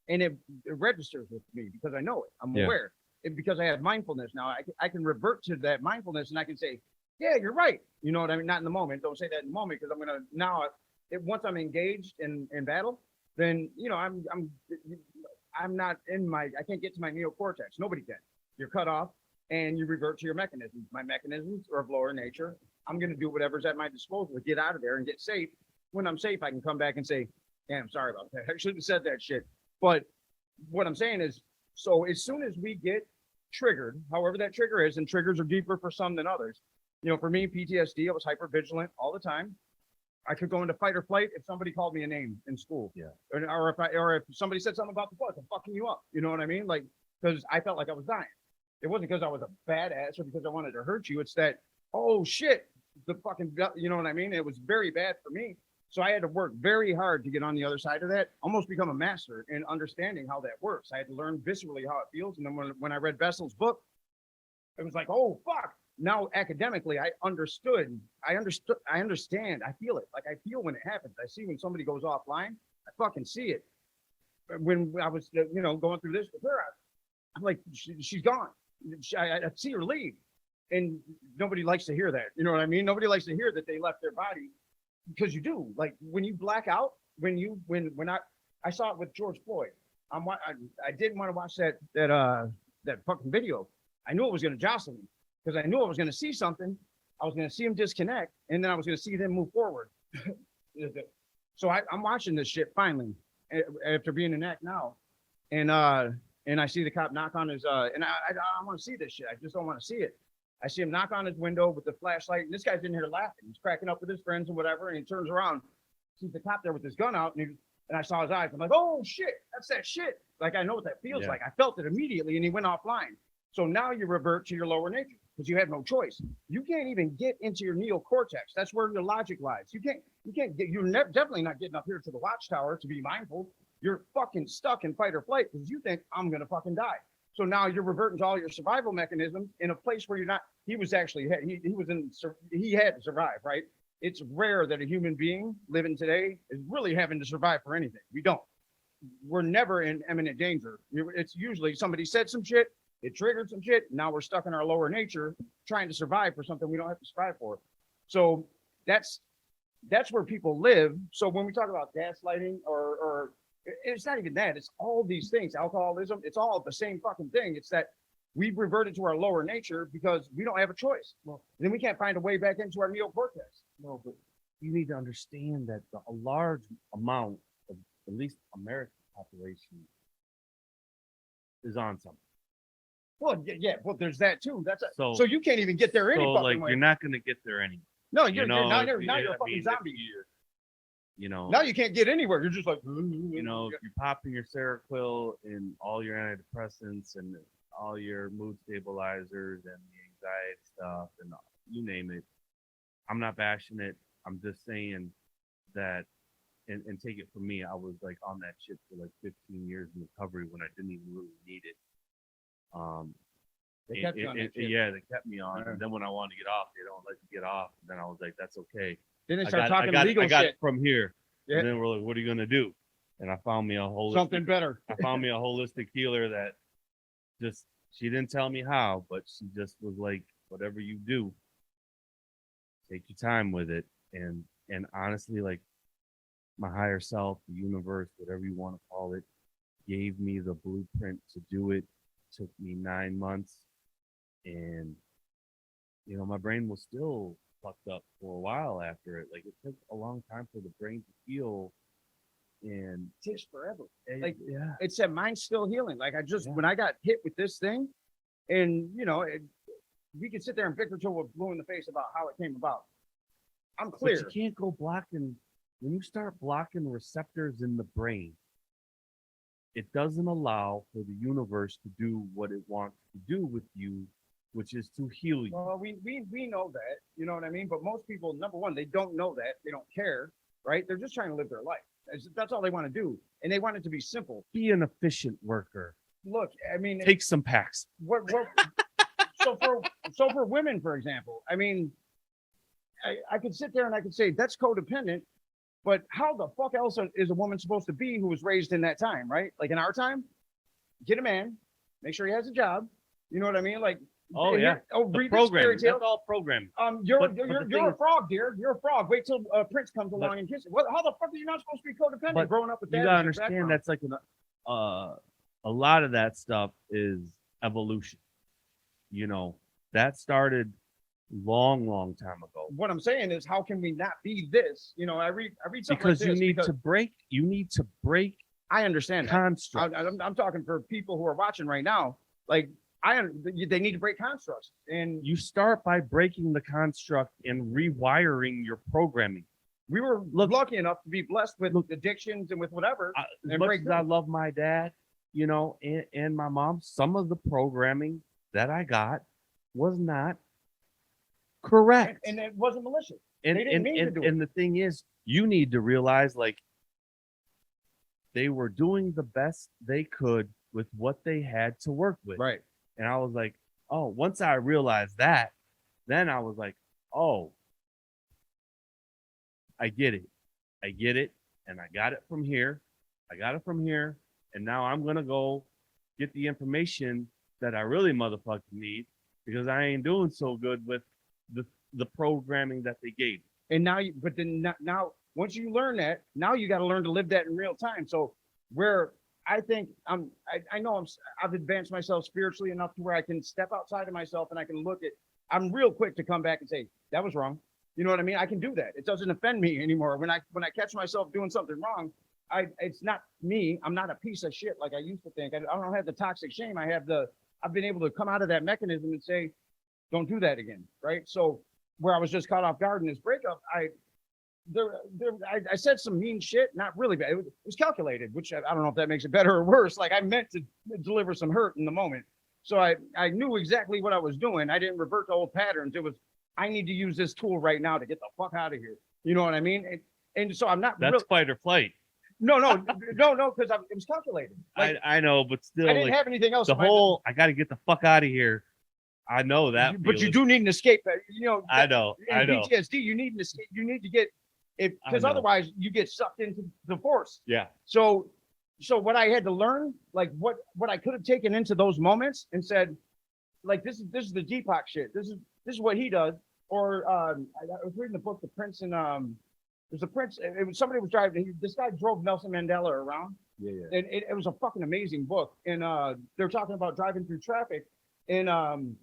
and it registers with me because I know it. I'm aware. And because I have mindfulness now, I can revert to that mindfulness, and I can say, yeah, you're right. You know what I mean? Not in the moment. Don't say that in the moment, because I'm going to now, once I'm engaged in battle, then, I'm not I can't get to my neocortex. Nobody can. You're cut off, and you revert to your mechanisms. My mechanisms are of lower nature. I'm going to do whatever's at my disposal to get out of there and get safe. When I'm safe, I can come back and say, damn, sorry about that. I shouldn't have said that shit. But what I'm saying is, so as soon as we get triggered, however that trigger is, and triggers are deeper for some than others. For me, PTSD, I was hyper vigilant all the time. I could go into fight or flight if somebody called me a name in school. Yeah. Or if somebody said something about the bus, I'm fucking you up. You know what I mean? Like, because I felt like I was dying. It wasn't because I was a badass or because I wanted to hurt you. It's that, oh shit, the fucking, you know what I mean? It was very bad for me. So I had to work very hard to get on the other side of that, almost become a master in understanding how that works. I had to learn viscerally how it feels. And then when I read Bessel's book, it was like, oh, fuck. Now, academically, I understand. I feel it. Like, I feel when it happens. I see when somebody goes offline. I fucking see it. When I was, going through this with her, I'm like, she's gone. I see her leave. And nobody likes to hear that. You know what I mean? Nobody likes to hear that they left their body, because you do. Like, when you black out, when I saw it with George Floyd. I didn't want to watch that fucking video. I knew it was going to jostle me, because I knew I was going to see something. I was going to see him disconnect, and then I was going to see them move forward. So I'm watching this shit finally, after being in ACT now. And and I see the cop knock on his, and I want to see this shit. I just don't want to see it. I see him knock on his window with the flashlight, and this guy's in here laughing. He's cracking up with his friends and whatever, and he turns around, sees the cop there with his gun out, and I saw his eyes. I'm like, oh shit, that's that shit. Like, I know what that feels like. I felt it immediately, and he went offline. So now you revert to your lower nature because you have no choice. You can't even get into your neocortex. That's where your logic lies. You're definitely not getting up here to the watchtower to be mindful. You're fucking stuck in fight or flight because you think I'm going to fucking die. So now you're reverting to all your survival mechanisms in a place where you're not. He was actually, he had to survive, right? It's rare that a human being living today is really having to survive for anything. We don't. We're never in imminent danger. It's usually somebody said some shit, it triggered some shit. Now we're stuck in our lower nature trying to survive for something we don't have to survive for. So that's where people live. So when we talk about gaslighting or it's not even that, it's all these things, alcoholism, it's all the same fucking thing. It's that we've reverted to our lower nature because we don't have a choice. Well, then we can't find a way back into our neocortex. No, but you need to understand that a large amount of at least American population is on something. Well, yeah, well, there's that too. So you can't even get there any so fucking like way. you're not gonna get there anyway. No, you're you know, now if you're you- a I fucking mean, if zombie. you know, Now you can't get anywhere. You're just like, you know, if you're popping your Seroquel and all your antidepressants and all your mood stabilizers and the anxiety stuff and you name it. I'm not bashing it. I'm just saying that, and take it from me, I was like on that shit for like 15 years in recovery when I didn't even really need it. They kept you on that shit. Yeah, they kept me on. Yeah. And then when I wanted to get off, they don't let you get off. And then I was like, that's okay. Then they I start got, talking I got, legal I got shit. it from here. Yeah. And then we're like, what are you gonna do? And I found me a holistic, Something better. I found me a holistic healer that just, she didn't tell me how, but she just was like, whatever you do, take your time with it. And honestly, like my higher self, the universe, whatever you want to call it, gave me the blueprint to do it. Took me 9 months, and you know, my brain was still fucked up for a while after it. Like it took a long time for the brain to heal, and It takes forever. Like, yeah, it said mine's still healing. Like Yeah. when I got hit with this thing, and you know, we could sit there and bicker till we're blue in the face about how it came about. I'm clear. but you can't go blocking when you start blocking receptors in the brain. It doesn't allow for the universe to do what it wants to do with you, which is to heal you. Well, we know that, you know what I mean? But most people, number one, they don't know that. They don't care, right? They're just trying to live their life. That's all they want to do. And they want it to be simple. Be an efficient worker. Look, I mean, Take some packs. what so for women, for example, I mean, I could sit there and I could say that's codependent, but how the fuck else is a woman supposed to be who was raised in that time, right? Like in our time, get a man, make sure he has a job. You know what I mean? Like, Oh and yeah. read The this fairy programming. tale. That's all programming. You're But the thing a is- frog, dear. You're a frog. Wait till Prince comes along and kisses. How the fuck are you not supposed to be codependent But growing up with that? You as gotta your understand background? that's like a lot of that stuff is evolution. You know, that started long time ago. What I'm saying is, how can we not be this? You know, I read something Because like you this need to break I understand that. constructs. I'm talking for people who are watching right now. Like, they need to break constructs, and You start by breaking the construct and rewiring your programming. we were lucky enough to be blessed with addictions and with whatever. As And much break as I through. love my dad, you know, and my mom, some of the programming that I got was not correct. And it wasn't malicious. And they didn't mean to do it. and the thing is, you need to realize like they were doing the best they could with what they had to work with. Right. And I was like, oh, once I realized that, then I was like, oh, I get it. I get it. And I got it from here. And now I'm going to go get the information that I really motherfucking need because I ain't doing so good with the programming that they gave. And now, now, once you learn that, now you got to learn to live that in real time. So where I think I know I've advanced myself spiritually enough to where I can step outside of myself and I can look at, I'm real quick to come back and say, that was wrong. You know what I mean? I can do that. It doesn't offend me anymore. When I catch myself doing something wrong, it's not me. I'm not a piece of shit like I used to think. I don't have the toxic shame. I've been able to come out of that mechanism and say, don't do that again. Right. So where I was just caught off guard in this breakup, I said some mean shit, not really bad. It was calculated, which I don't know if that makes it better or worse. Like I meant to deliver some hurt in the moment. So I knew exactly what I was doing. I didn't revert to old patterns. It was, I need to use this tool right now to get the fuck out of here. You know what I mean? And so I'm not That's really, fight or flight. no, because it was calculated. Like, I know, but still, I didn't like, have anything else. the whole I got to get the fuck out of here. I know that, but you feeling. do need an escape. You know, I know. PTSD, you need an escape. You need to get it, because know. otherwise you get sucked into the force. Yeah. So what I had to learn, like what I could have taken into those moments and said, like, this is the Deepak shit. This is what he does. Or I was reading the book, The Prince, and there's a prince. It was somebody was driving. This guy drove Nelson Mandela around. Yeah. And it was a fucking amazing book. And they're talking about driving through traffic, and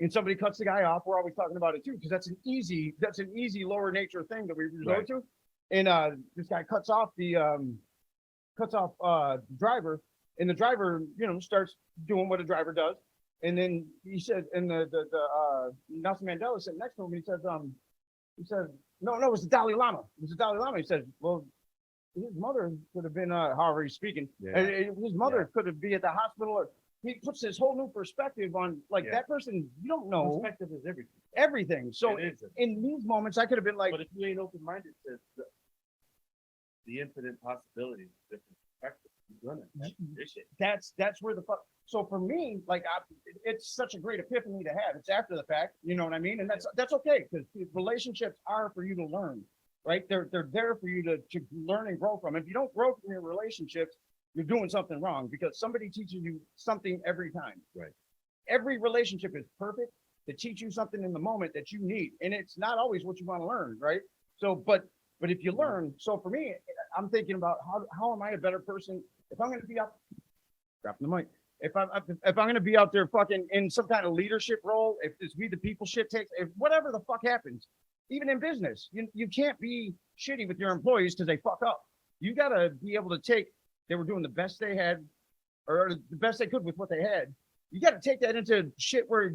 somebody cuts the guy off. We're always talking about it too, because that's an easy lower nature thing that we resort to. And this guy cuts off the driver, and the driver, starts doing what a driver does. And then he said, and the Nelson Mandela sitting next to him, and he said, no, it was the Dalai Lama. It was the Dalai Lama. He said, well, his mother could have been, however he's speaking, his mother could have been at the hospital. Or he puts this whole new perspective on, like, that person, you don't know. Perspective is everything. Everything. So in these moments, I could have been like, but if you ain't open-minded to the infinite possibilities, different perspectives, you're gonna this shit. That's where the fuck. So for me, like, it's such a great epiphany to have. It's after the fact, you know what I mean? And that's okay, because relationships are for you to learn, right? They're there for you to learn and grow from. If you don't grow from your relationships, you're doing something wrong, because somebody teaches you something every time. Right. Every relationship is perfect to teach you something in the moment that you need, and it's not always what you want to learn, right? So, but if you learn, so for me, I'm thinking about how am I a better person if I'm going to be out, dropping the mic. If I'm going to be out there fucking in some kind of leadership role, if it's we the people shit takes, if whatever the fuck happens, even in business, you can't be shitty with your employees because they fuck up. You got to be able to take, they were doing the best they had, or the best they could with what they had. You got to take that into shit where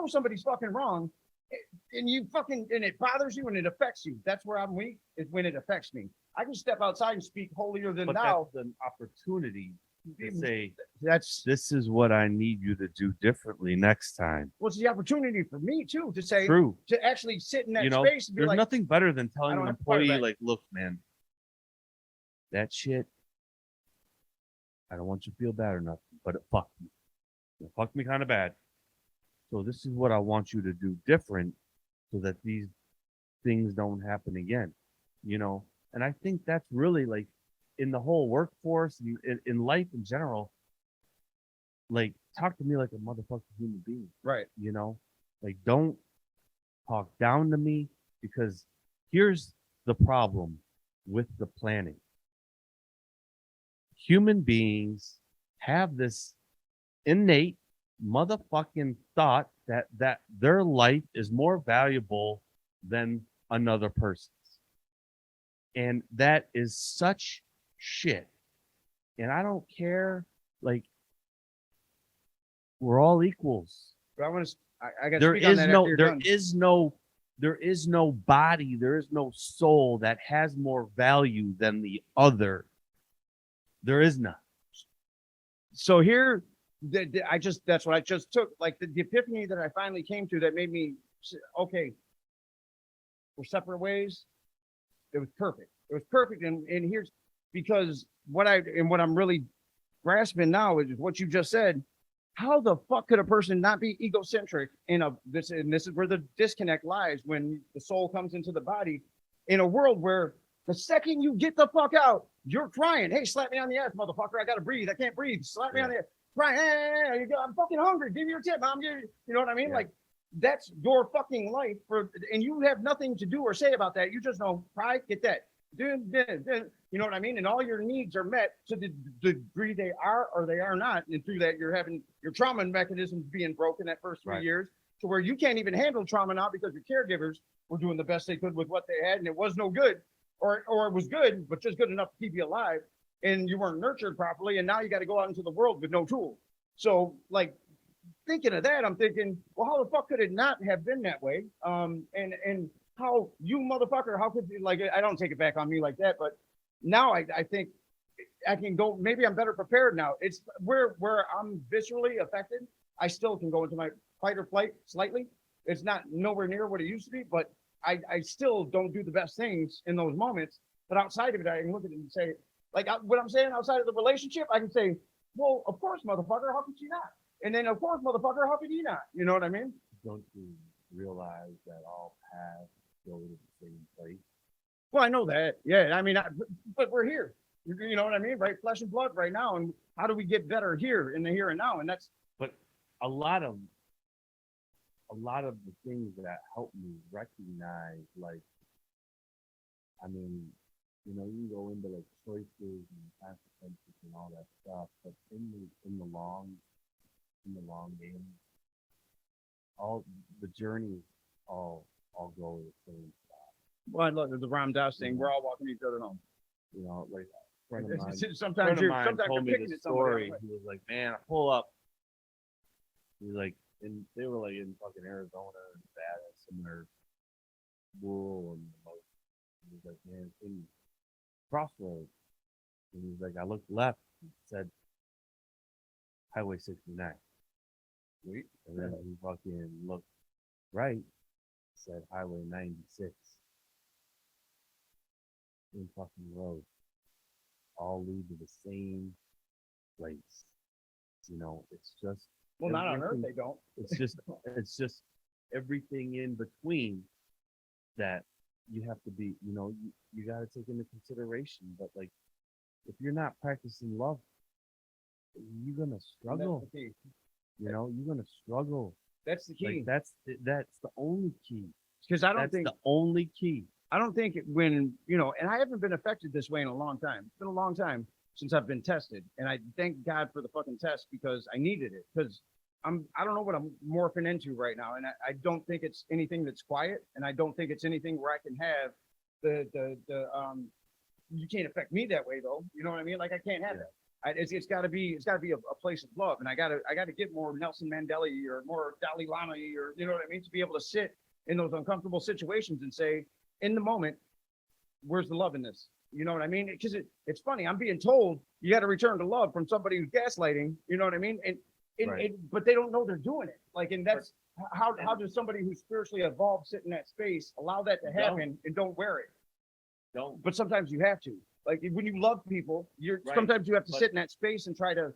somebody's fucking wrong, and and it bothers you and it affects you. That's where I'm weak, is when it affects me. I can step outside and speak holier than thou. That's an opportunity to say, this is what I need you to do differently next time. Well, it's the opportunity for me too to say, True, to actually sit in that space and be there's like, nothing better than telling an employee, quarterback. like, look, man, that shit, I don't want you to feel bad or nothing, but it fucked me. It fucked me kind of bad. So this is what I want you to do different so that these things don't happen again, And I think that's really, like, in the whole workforce, in life in general, like, talk to me like a motherfucking human being. right. Like, don't talk down to me, because here's the problem with the planning. Human beings have this innate motherfucking thought that their life is more valuable than another person's. And that is such shit. And I don't care, like, we're all equals. But I want to, I got There is no body, there is no soul that has more value than the other. There is none. So here, that's what I just took, like the epiphany that I finally came to that made me say, okay, we're separate ways. It was perfect. It was perfect. And here's, because what I'm really grasping now is what you just said. How the fuck could a person not be egocentric and this is where the disconnect lies, when the soul comes into the body, in a world where the second you get the fuck out, you're crying. Hey, slap me on the ass, motherfucker. I gotta breathe. I can't breathe. Slap me on the ass. Crying. Hey, I'm fucking hungry. Give me your tip, mom. You know what I mean? Yeah. Like, that's your fucking life, and you have nothing to do or say about that. You just know, cry, get that. You know what I mean? And all your needs are met to the degree they are or they are not. And through that, you're having your trauma mechanisms being broken that first 3 years, to where you can't even handle trauma now because your caregivers were doing the best they could with what they had, and it was no good, or it was good, but just good enough to keep you alive. and you weren't nurtured properly, and now you got to go out into the world with no tools. So like thinking of that, I'm thinking, well, how the fuck could it not have been that way? And how you motherfucker, how could you, like, I don't take it back on me like that, but now I think I can go, maybe I'm better prepared now. It's where I'm viscerally affected. I still can go into my fight or flight slightly. It's not nowhere near what it used to be, but I still don't do the best things in those moments. But outside of it, I can look at it and say, like what I'm saying outside of the relationship, I can say, well, of course, motherfucker, how could she not? And then, of course, motherfucker, how could he not? You know what I mean? Don't you realize that all paths go to the same place? Well, I know that. Yeah, I mean, but we're here. You know what I mean, right? Flesh and blood right now. And how do we get better here in the here and now? And that's But a lot of the things that help me recognize, like, I mean, you know, you can go into like choices and consequences and all that stuff, but in the long game, all the journeys all go the same spot. well, I love the Ram Dass thing. We're all walking each other home. You know, like a friend of mine, Sometimes you're told me picking the at somebody story. else. He was like, "Man, I pull up." He's like, and they were like in fucking Arizona and Nevada, somewhere rural and remote. He was like, "Man, in crossroads." And he's like, I looked left and said, Highway 69. Sweet. And then he fucking looked right, said Highway 96. In fucking road. All lead to the same place. You know, it's just Well, not on Earth, everything- they don't. it's just everything in between that you have to be, you know, you got to take into consideration. But like, if you're not practicing love, you're gonna struggle. That's the key. You know, you're gonna struggle. That's the key. Like that's the only key. Because I don't That's think the only key. I don't think when, you know, and I haven't been affected this way in a long time. It's been a long time since I've been tested. And I thank God for the fucking test because I needed it. Because I don't know what I'm morphing into right now. And I don't think it's anything that's quiet. And I don't think it's anything where I can have you can't affect me that way though. You know what I mean? Like I can't have that. It's got to be a place of love. And I got to get more Nelson Mandela or more Dalai Lama or, you know what I mean? To be able to sit in those uncomfortable situations and say, in the moment, where's the love in this? You know what I mean? Because it's funny. I'm being told you got to return to love from somebody who's gaslighting. You know what I mean? And but they don't know they're doing it. Like, and that's how does somebody who's spiritually evolved sit in that space, allow that to happen, and don't wear it? Don't. But sometimes you have to. Like when you love people, Right. sometimes you have to But- sit in that space and try to.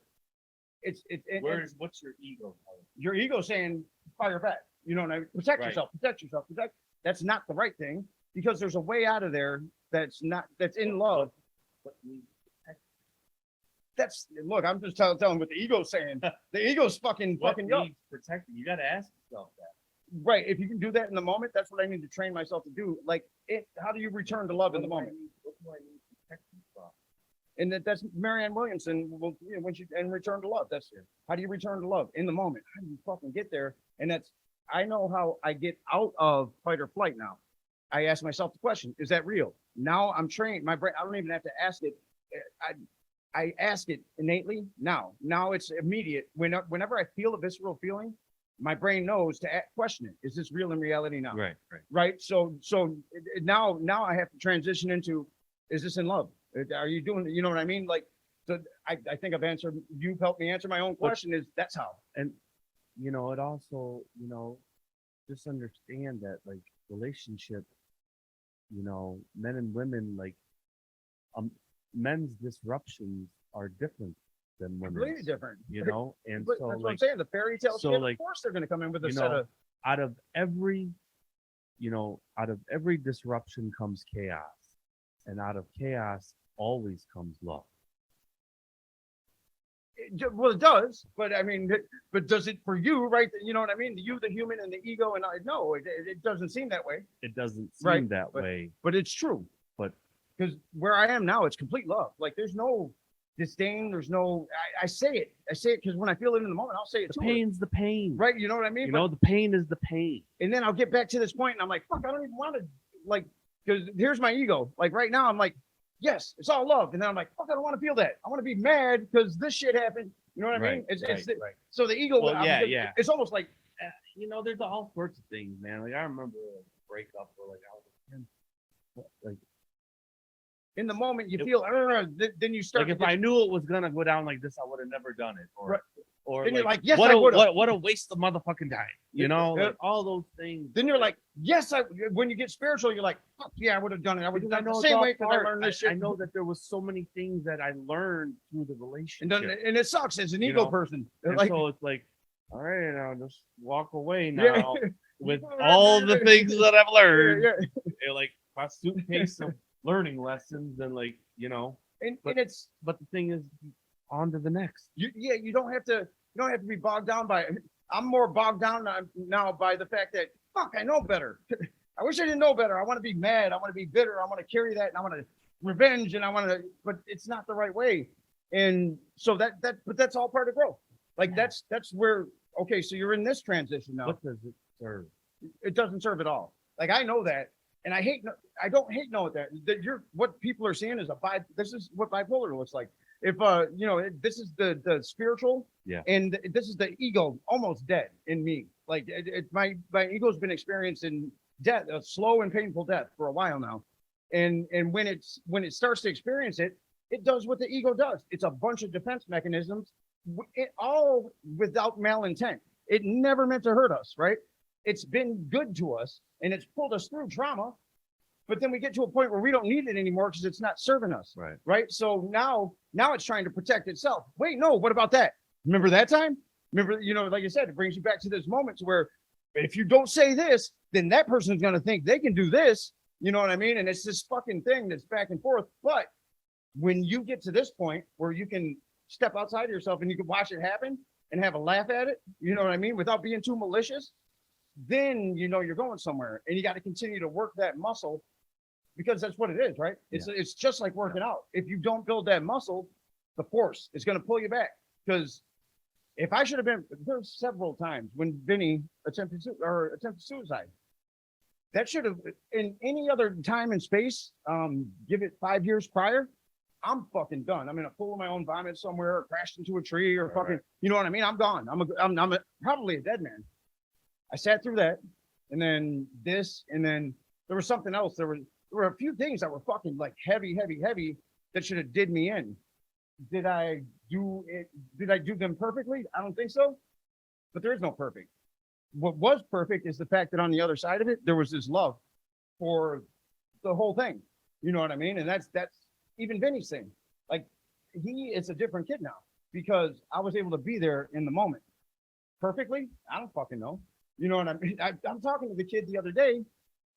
What's your ego? Your ego saying fire back. You know what I mean? Protect Right. yourself. Protect yourself. Protect. That's not the right thing because there's a way out of there that's in love. What needs That's look. I'm just telling what the ego's saying. The ego's fucking what yuck. needs protecting? You got to ask yourself that. Right. If you can do that in the moment, that's what I need to train myself to do. Like it. How do you return to love in the moment? What do I need protection from? And that's Marianne Williamson will, you know, when she and return to love. That's how do you return to love in the moment? How do you fucking get there? And that's I know how I get out of fight or flight now. I ask myself the question: is that real? Now I'm trained. My brain. I don't even have to ask it. I ask it innately now. Now it's immediate. Whenever I feel a visceral feeling, my brain knows to question it. Is this real in reality now? Right. Right. So now I have to transition into: is this in love? Are you doing? You know what I mean? Like, so I think I've answered. You've helped me answer my own question. Is that's how? And you know, it also, you know, just understand that like relationship, you know, men and women, like men's disruptions are different than women's. Completely different. You know, and But so that's what I'm like saying. The fairy tale so, shit, like, of course they're going to come in with a you set know, of. out of every disruption comes chaos, and out of chaos always comes love. Well, it does, but I mean, but does it for you, right? You know what I mean? You, the human, and the ego, and I. No, it doesn't seem that way. It doesn't seem Right, that way. But it's true. But because where I am now, it's complete love. Like there's no disdain. There's no. I say it. I say it because when I feel it in the moment, I'll say it the to her. pain's the pain. Right? You know what I mean? You know, the pain is the pain. And then I'll get back to this point, and I'm like, fuck, I don't even want to like. Because here's my ego. Like right now, I'm like, yes, it's all love. And then I'm like, fuck, I don't want to feel that. I want to be mad because this shit happened. You know what I mean? Right. So the ego, Well, yeah. it's almost like, There's all sorts of things, man. Like I remember a breakup where like I was like in the moment you feel, then you start. like if I knew it was gonna go down like this, I would have never done it. Or then like, you're like, yes, what I a would have. what a waste of motherfucking time. Like all those things. Then you're like, yes, when you get spiritual, you're like, fuck yeah, I would have done it. I would have done it the it's same all way because I part. learned this shit. I know that there was so many things that I learned through the relationship. And it sucks as an ego person. And Like, so it's like, all right, now just walk away now yeah. with all the things that I've learned. Yeah. They're like my suitcase of learning lessons and like, And but the thing is, on to the next. You don't have to be bogged down by it. I'm more bogged down now by the fact that fuck, I know better. I wish I didn't know better. I want to be mad. I want to be bitter. I want to carry that, and I want to revenge, and but it's not the right way. And so but that's all part of growth. Like that's where, okay, so you're in this transition now. What does it serve? It doesn't serve at all. Like I know that, and I don't hate knowing that what people are seeing is this is what bipolar looks like. If this is the spiritual, and this is the ego almost dead in me. Like my ego's been experiencing death, a slow and painful death for a while now, and when it starts to experience it, it does what the ego does. It's a bunch of defense mechanisms, all without malintent. It never meant to hurt us, right? It's been good to us, and it's pulled us through trauma. But then we get to a point where we don't need it anymore because it's not serving us. Right. So now it's trying to protect itself. Wait, no, what about that? Remember that time? Remember, like I said, it brings you back to this moment where if you don't say this, then that person's going to think they can do this. You know what I mean? And it's this fucking thing that's back and forth. But when you get to this point where you can step outside of yourself and you can watch it happen and have a laugh at it, you know what I mean? Without being too malicious, then you're going somewhere, and you got to continue to work that muscle. Because that's what it is, right? It's just like working out. If you don't build that muscle, the force is going to pull you back. Because if I should have been, there's several times when Vinny attempted suicide. That should have, in any other time and space, give it 5 years prior, I'm fucking done. I'm in a pool of my own vomit somewhere, or crashed into a tree, or fucking, you know what I mean? I'm gone. I'm probably a dead man. I sat through that, and then this, and then there was something else. There were a few things that were fucking like heavy that should have did me in. Did I do it? Did I do them perfectly? I don't think so. But there is no perfect. What was perfect is the fact that on the other side of it, there was this love for the whole thing. You know what I mean? And that's even Vinny's thing. Like he is a different kid now because I was able to be there in the moment. Perfectly? I don't fucking know. You know what I mean? I'm talking to the kid the other day,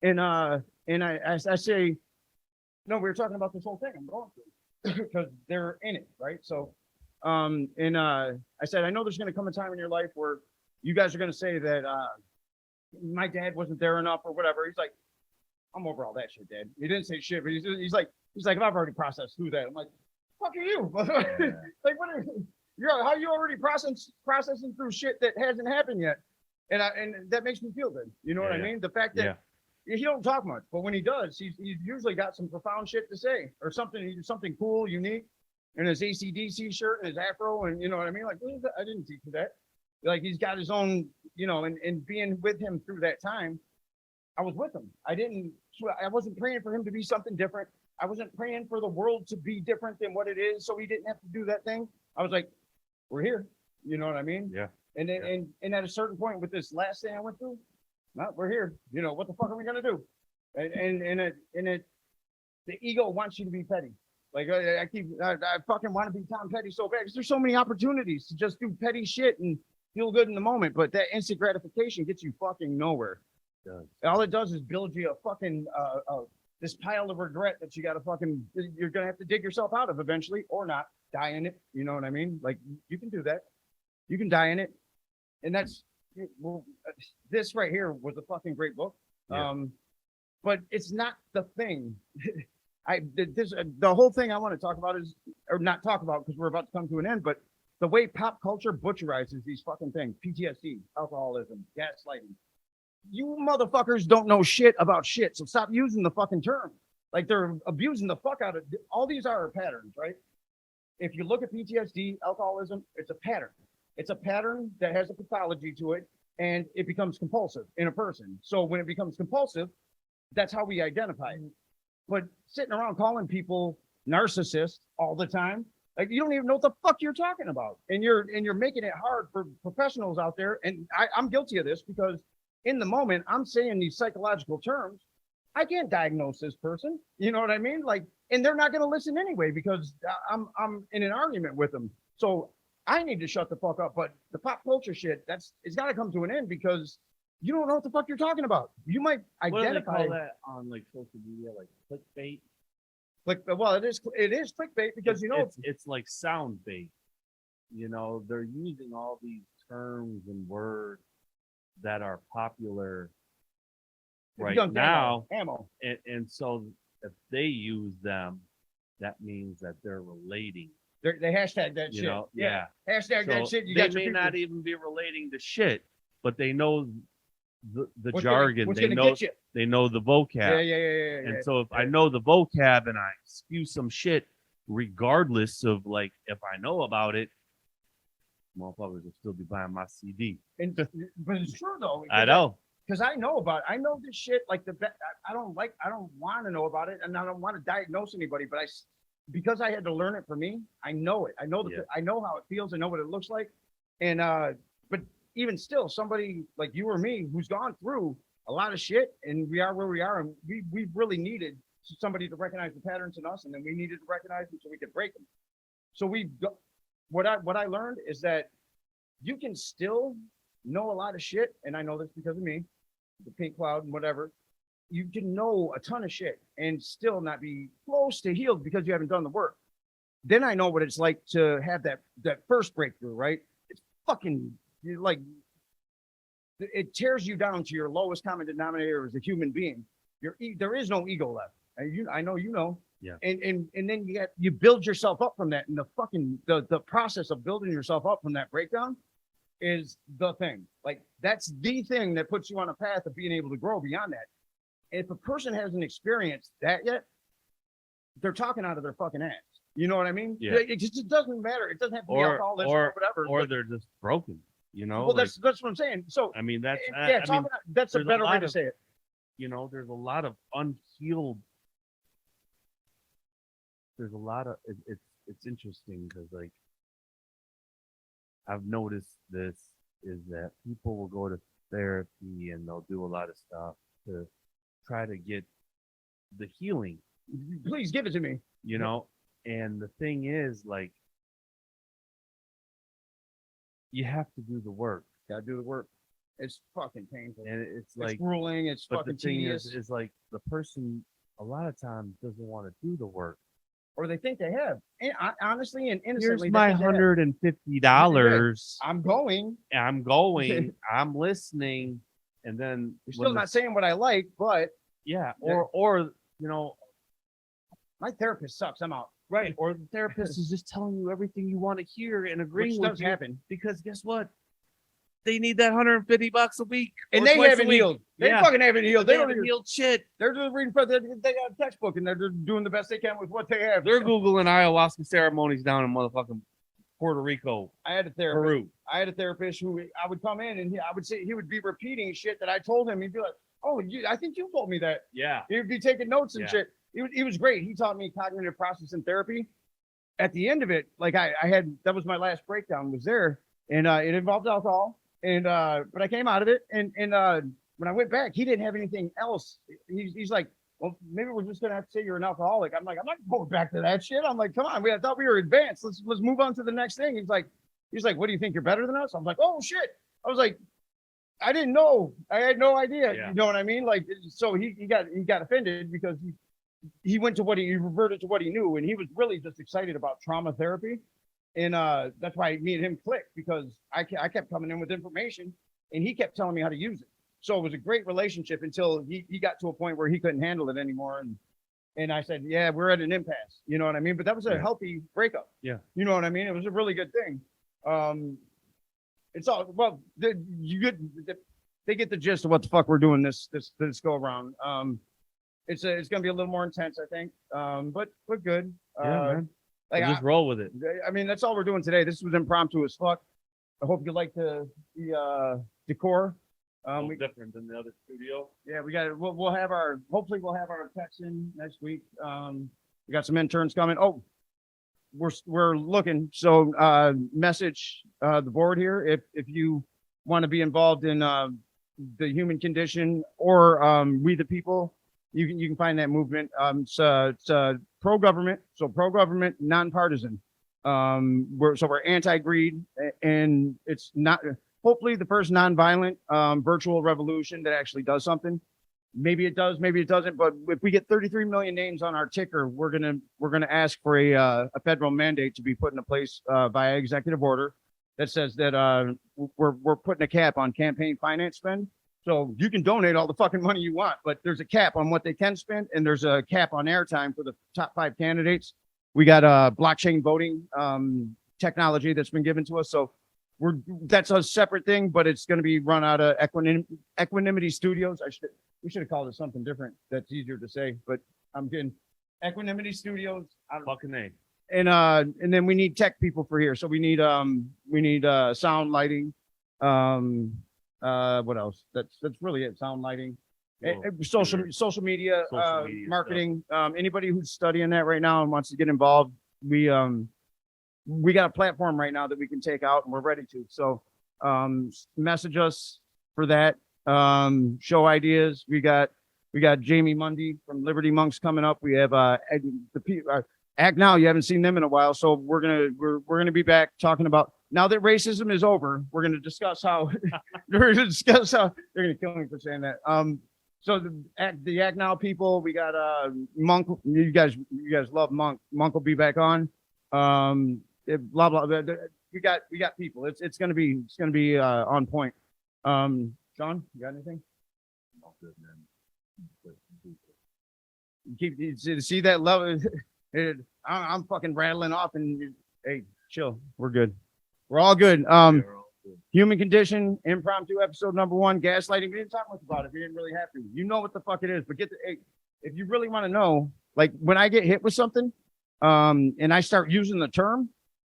and I say, no, we were talking about this whole thing I'm going through because they're in it, right? So, I said, I know there's going to come a time in your life where you guys are going to say that my dad wasn't there enough or whatever. He's like, I'm over all that shit, Dad. He didn't say shit, but he's like, I've already processed through that. I'm like, fuck are you? Like, what how are you already processing through shit that hasn't happened yet? And that makes me feel good. You know what I mean? The fact that he don't talk much, but when he does, he's usually got some profound shit to say or something cool, unique, and his AC/DC shirt and his afro, and you know what I mean? Like, I didn't teach you that. Like he's got his own, and being with him through that time, I was with him. I wasn't praying for him to be something different. I wasn't praying for the world to be different than what it is, so he didn't have to do that thing. I was like, we're here. You know what I mean? Yeah. And at a certain point with this last thing I went through, no, we're here. What the fuck are we gonna do? And the ego wants you to be petty. Like I fucking want to be Tom Petty so bad because there's so many opportunities to just do petty shit and feel good in the moment, but that instant gratification gets you fucking nowhere. All it does is build you a fucking this pile of regret that you're gonna have to dig yourself out of eventually, or not die in it. You know what I mean? Like you can do that. You can die in it, and that's this right here was a fucking great book. But it's not the thing. The whole thing I want to talk about or not talk about because we're about to come to an end, but the way pop culture butcherizes these fucking things: PTSD, alcoholism, gaslighting. You motherfuckers don't know shit about shit, so stop using the fucking term. Like they're abusing the fuck out of all these are patterns, right? If you look at PTSD, alcoholism, it's a pattern. It's a pattern that has a pathology to it, and it becomes compulsive in a person. So when it becomes compulsive, that's how we identify it. But sitting around calling people narcissists all the time, like you don't even know what the fuck you're talking about, and you're making it hard for professionals out there. And I'm guilty of this because in the moment I'm saying these psychological terms. I can't diagnose this person. You know what I mean? Like, and they're not going to listen anyway because I'm in an argument with them. So I need to shut the fuck up. But the pop culture shit, it's got to come to an end because you don't know what the fuck you're talking about. You might What do they identify call that on like social media, like clickbait? like, well, it is clickbait because you know it's like sound bait. You know, they're using all these terms and words that are popular it right becomes now, ammo. and so if they use them, that means that they're relating. They hashtag that You shit. know, yeah. Hashtag So that shit. You they got your may people. not even be relating to shit, but they know the What's jargon. what's They gonna know get you? they know the vocab. Yeah. And so if I know the vocab and I spew some shit, regardless of like if I know about it, motherfuckers will still be buying my CD. And but it's true though. I know. Because I know about it. I know this shit like I don't want to know about it, and I don't want to diagnose anybody. But because I had to learn it for me, I know it. I know I know how it feels. I know what it looks like, and but even still, somebody like you or me who's gone through a lot of shit, and we are where we are, and we really needed somebody to recognize the patterns in us, and then we needed to recognize them so we could break them. So what I learned is that you can still know a lot of shit, and I know this because of me, the pink cloud and whatever. You can know a ton of shit and still not be close to healed because you haven't done the work. Then I know what it's like to have that first breakthrough, right? It's fucking like it tears you down to your lowest common denominator as a human being. There is no ego left. I know you know. Yeah. And then you build yourself up from that, and the process of building yourself up from that breakdown is the thing. Like that's the thing that puts you on a path of being able to grow beyond that. If a person hasn't experienced that yet, they're talking out of their fucking ass. You know what I mean? Yeah. It just doesn't matter. It doesn't have to be alcoholism or whatever. Or they're just broken. You know. Well, that's what I'm saying. So I mean that's that's a better way to say it. You know, there's a lot of unhealed. There's a lot of it's interesting because like I've noticed this is that people will go to therapy and they'll do a lot of stuff to try to get the healing. Please give it to me. You know, and the thing is like you have to do the work. Gotta do the work. It's fucking painful. And it's like grueling. It's but fucking the thing tedious. is like the person a lot of times doesn't want to do the work. Or they think they have. And honestly and innocently. Here's my $150. I'm going. I'm listening, and then You're still not saying what I like, but yeah, or you know, my therapist sucks. I'm out. right, or the therapist is just telling you everything you want to hear and agreeing Which with does you happen. because guess what? They need that $150 a week, And or they twice a haven't week. healed. They Yeah. fucking haven't healed. They They don't haven't even, healed shit. they're just reading for they got a textbook and they're just doing the best they can with what they have. They're googling ayahuasca ceremonies down in motherfucking Puerto Rico, I had a therapist. Peru. I had a therapist who I would come in and he would be repeating shit that I told him. He'd be like, "Oh, I think you told me that." Yeah, He would be taking notes and Yeah. shit. He was great. He taught me cognitive processing therapy. At the end of it, like I had that was my last breakdown was there, and it involved alcohol. And but I came out of it, and when I went back, he didn't have anything else. He's like, well, maybe we're just gonna have to say you're an alcoholic. I'm like, I'm not going back to that shit. I'm like, come on, I thought we were advanced. Let's move on to the next thing. He's like, what do you think? You're better than us? I'm like, oh shit. I was like, I didn't know. I had no idea. Yeah. You know what I mean? Like, so he got offended because he went to he reverted to what he knew, and he was really just excited about trauma therapy. And that's why me and him clicked because I kept coming in with information and he kept telling me how to use it. So it was a great relationship until he got to a point where he couldn't handle it anymore. And I said, yeah, we're at an impasse. You know what I mean? But that was a healthy breakup. Yeah. You know what I mean? It was a really good thing. It's all, well, they get the gist of what the fuck we're doing this go around. it's going to be a little more intense, I think. But good. Yeah, man. Like Just roll with it. I mean, that's all we're doing today. This was impromptu as fuck. I hope you like the decor. Different than the other studio. Yeah, we'll have hopefully we'll have our techs in next week. We got some interns coming. Oh, we're looking. So message the board here if you want to be involved in the human condition or we the people. You can find that movement. It's pro government, nonpartisan. We're anti-greed, and it's not hopefully the first nonviolent virtual revolution that actually does something. Maybe it does, maybe it doesn't. But if we get 33 million names on our ticker, we're gonna ask for a federal mandate to be put into place via executive order that says that we're putting a cap on campaign finance spend. So you can donate all the fucking money you want, but there's a cap on what they can spend, and there's a cap on airtime for the top 5 candidates. We got blockchain voting technology that's been given to us. So that's a separate thing, but it's going to be run out of Equanimity Studios. We should have called it something different. That's easier to say, but I'm getting Equanimity Studios. Fucking name. And then we need tech people for here. So we need sound, lighting. What else? That's really it. Sound, lighting. Social media, marketing. Anybody who's studying that right now and wants to get involved, we got a platform right now that we can take out, and we're ready to. So message us for that. Show ideas. We got Jamie Mundy from Liberty Monks coming up. We have Act Now. You haven't seen them in a while, so we're gonna be back talking about, now that racism is over, we're gonna discuss how they're gonna kill me for saying that. So the Act Now people, we got Monk. You guys love Monk. Monk will be back on. Blah blah. We got people. It's gonna be on point. Sean, you got anything? All good, man. Keep see that love. I'm fucking rattling off, and hey, chill. We're good. We're all good. Human condition, impromptu episode number 1, gaslighting. We didn't talk much about it. We didn't really have to. You know what the fuck it is, but if you really want to know, like when I get hit with something, and I start using the term,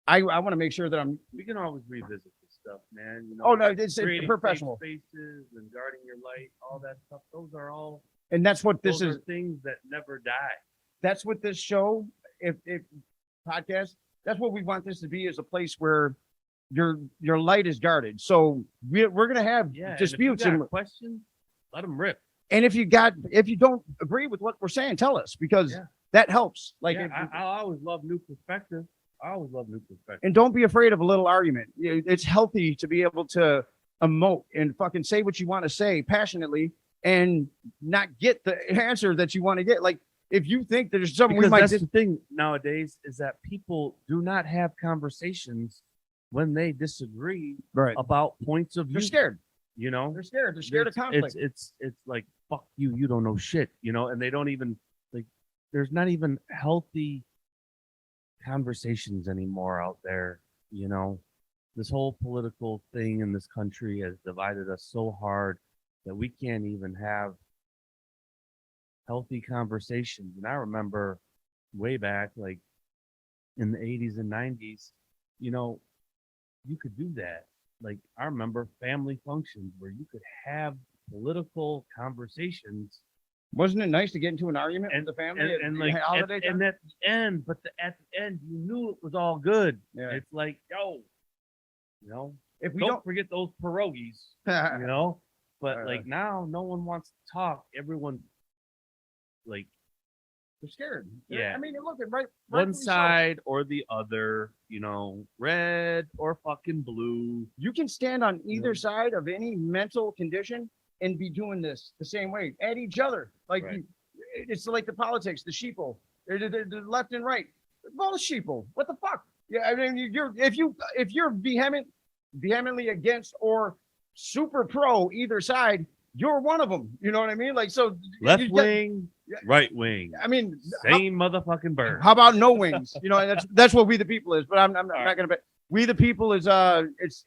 I want to make sure that we can always revisit this stuff, man. You know, oh no, it's professional. Spaces and guarding your light, all that stuff. Those are all. And that's what this is. Are things that never die. That's what this show, if podcast, that's what we want this to be, is a place where your light is guarded. So we're gonna have disputes and questions. Let them rip. And if you don't agree with what we're saying, tell us, because that helps. Like I always love new perspective. And don't be afraid of a little argument. It's healthy to be able to emote and fucking say what you want to say passionately and not get the answer that you want to get. Like if you think there's something that's the thing nowadays is that people do not have conversations when they disagree about points of view. They're scared. You know, they're scared. They're scared of conflict. It's like, fuck you. You don't know shit. You know, and they don't even like. There's not even healthy conversations anymore out there. You know, this whole political thing in this country has divided us so hard that we can't even have healthy conversations. And I remember way back, like in the 80s and 90s, you know, you could do that. Like I remember family functions where you could have political conversations. Wasn't it nice to get into an argument with the family and at the end, at the end, you knew it was all good. Yeah. It's like, yo, you know, if we don't forget those pierogies, you know, but like now no one wants to talk. Everyone like they're scared. Yeah. I mean, look at right one side or the other, you know, red or fucking blue. You can stand on either side of any mental condition and be doing this the same way at each other. Like it's like the politics, the sheeple, the left and right. Both sheeple. What the fuck? Yeah, I mean, if you're vehemently against or super pro either side, you're one of them. You know what I mean? Like so, left wing, right wing. I mean, same motherfucking bird. How about no wings? You know, and that's what We the People is. But I'm not gonna bet. We the People is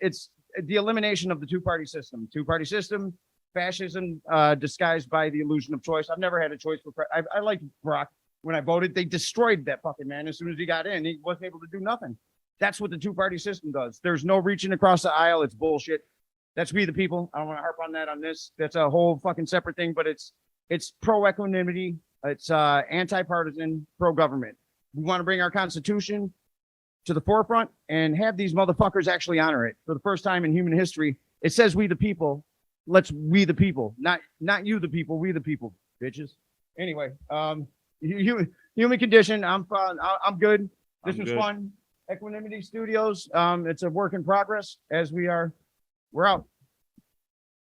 it's the elimination of the two-party system. Two-party system fascism disguised by the illusion of choice. I've never had a choice for. I liked Barack when I voted. They destroyed that fucking man as soon as he got in. He wasn't able to do nothing. That's what the two-party system does. There's no reaching across the aisle. It's bullshit. That's We the People. I don't want to harp on that on this. That's a whole fucking separate thing, but it's pro equanimity. It's anti-partisan, pro-government. We want to bring our Constitution to the forefront and have these motherfuckers actually honor it. For the first time in human history, it says We the People. Let's We the People, not you the people, we the people, bitches. Anyway, human condition. I'm fine. I'm good. This was fun. Equanimity Studios. It's a work in progress as we're out.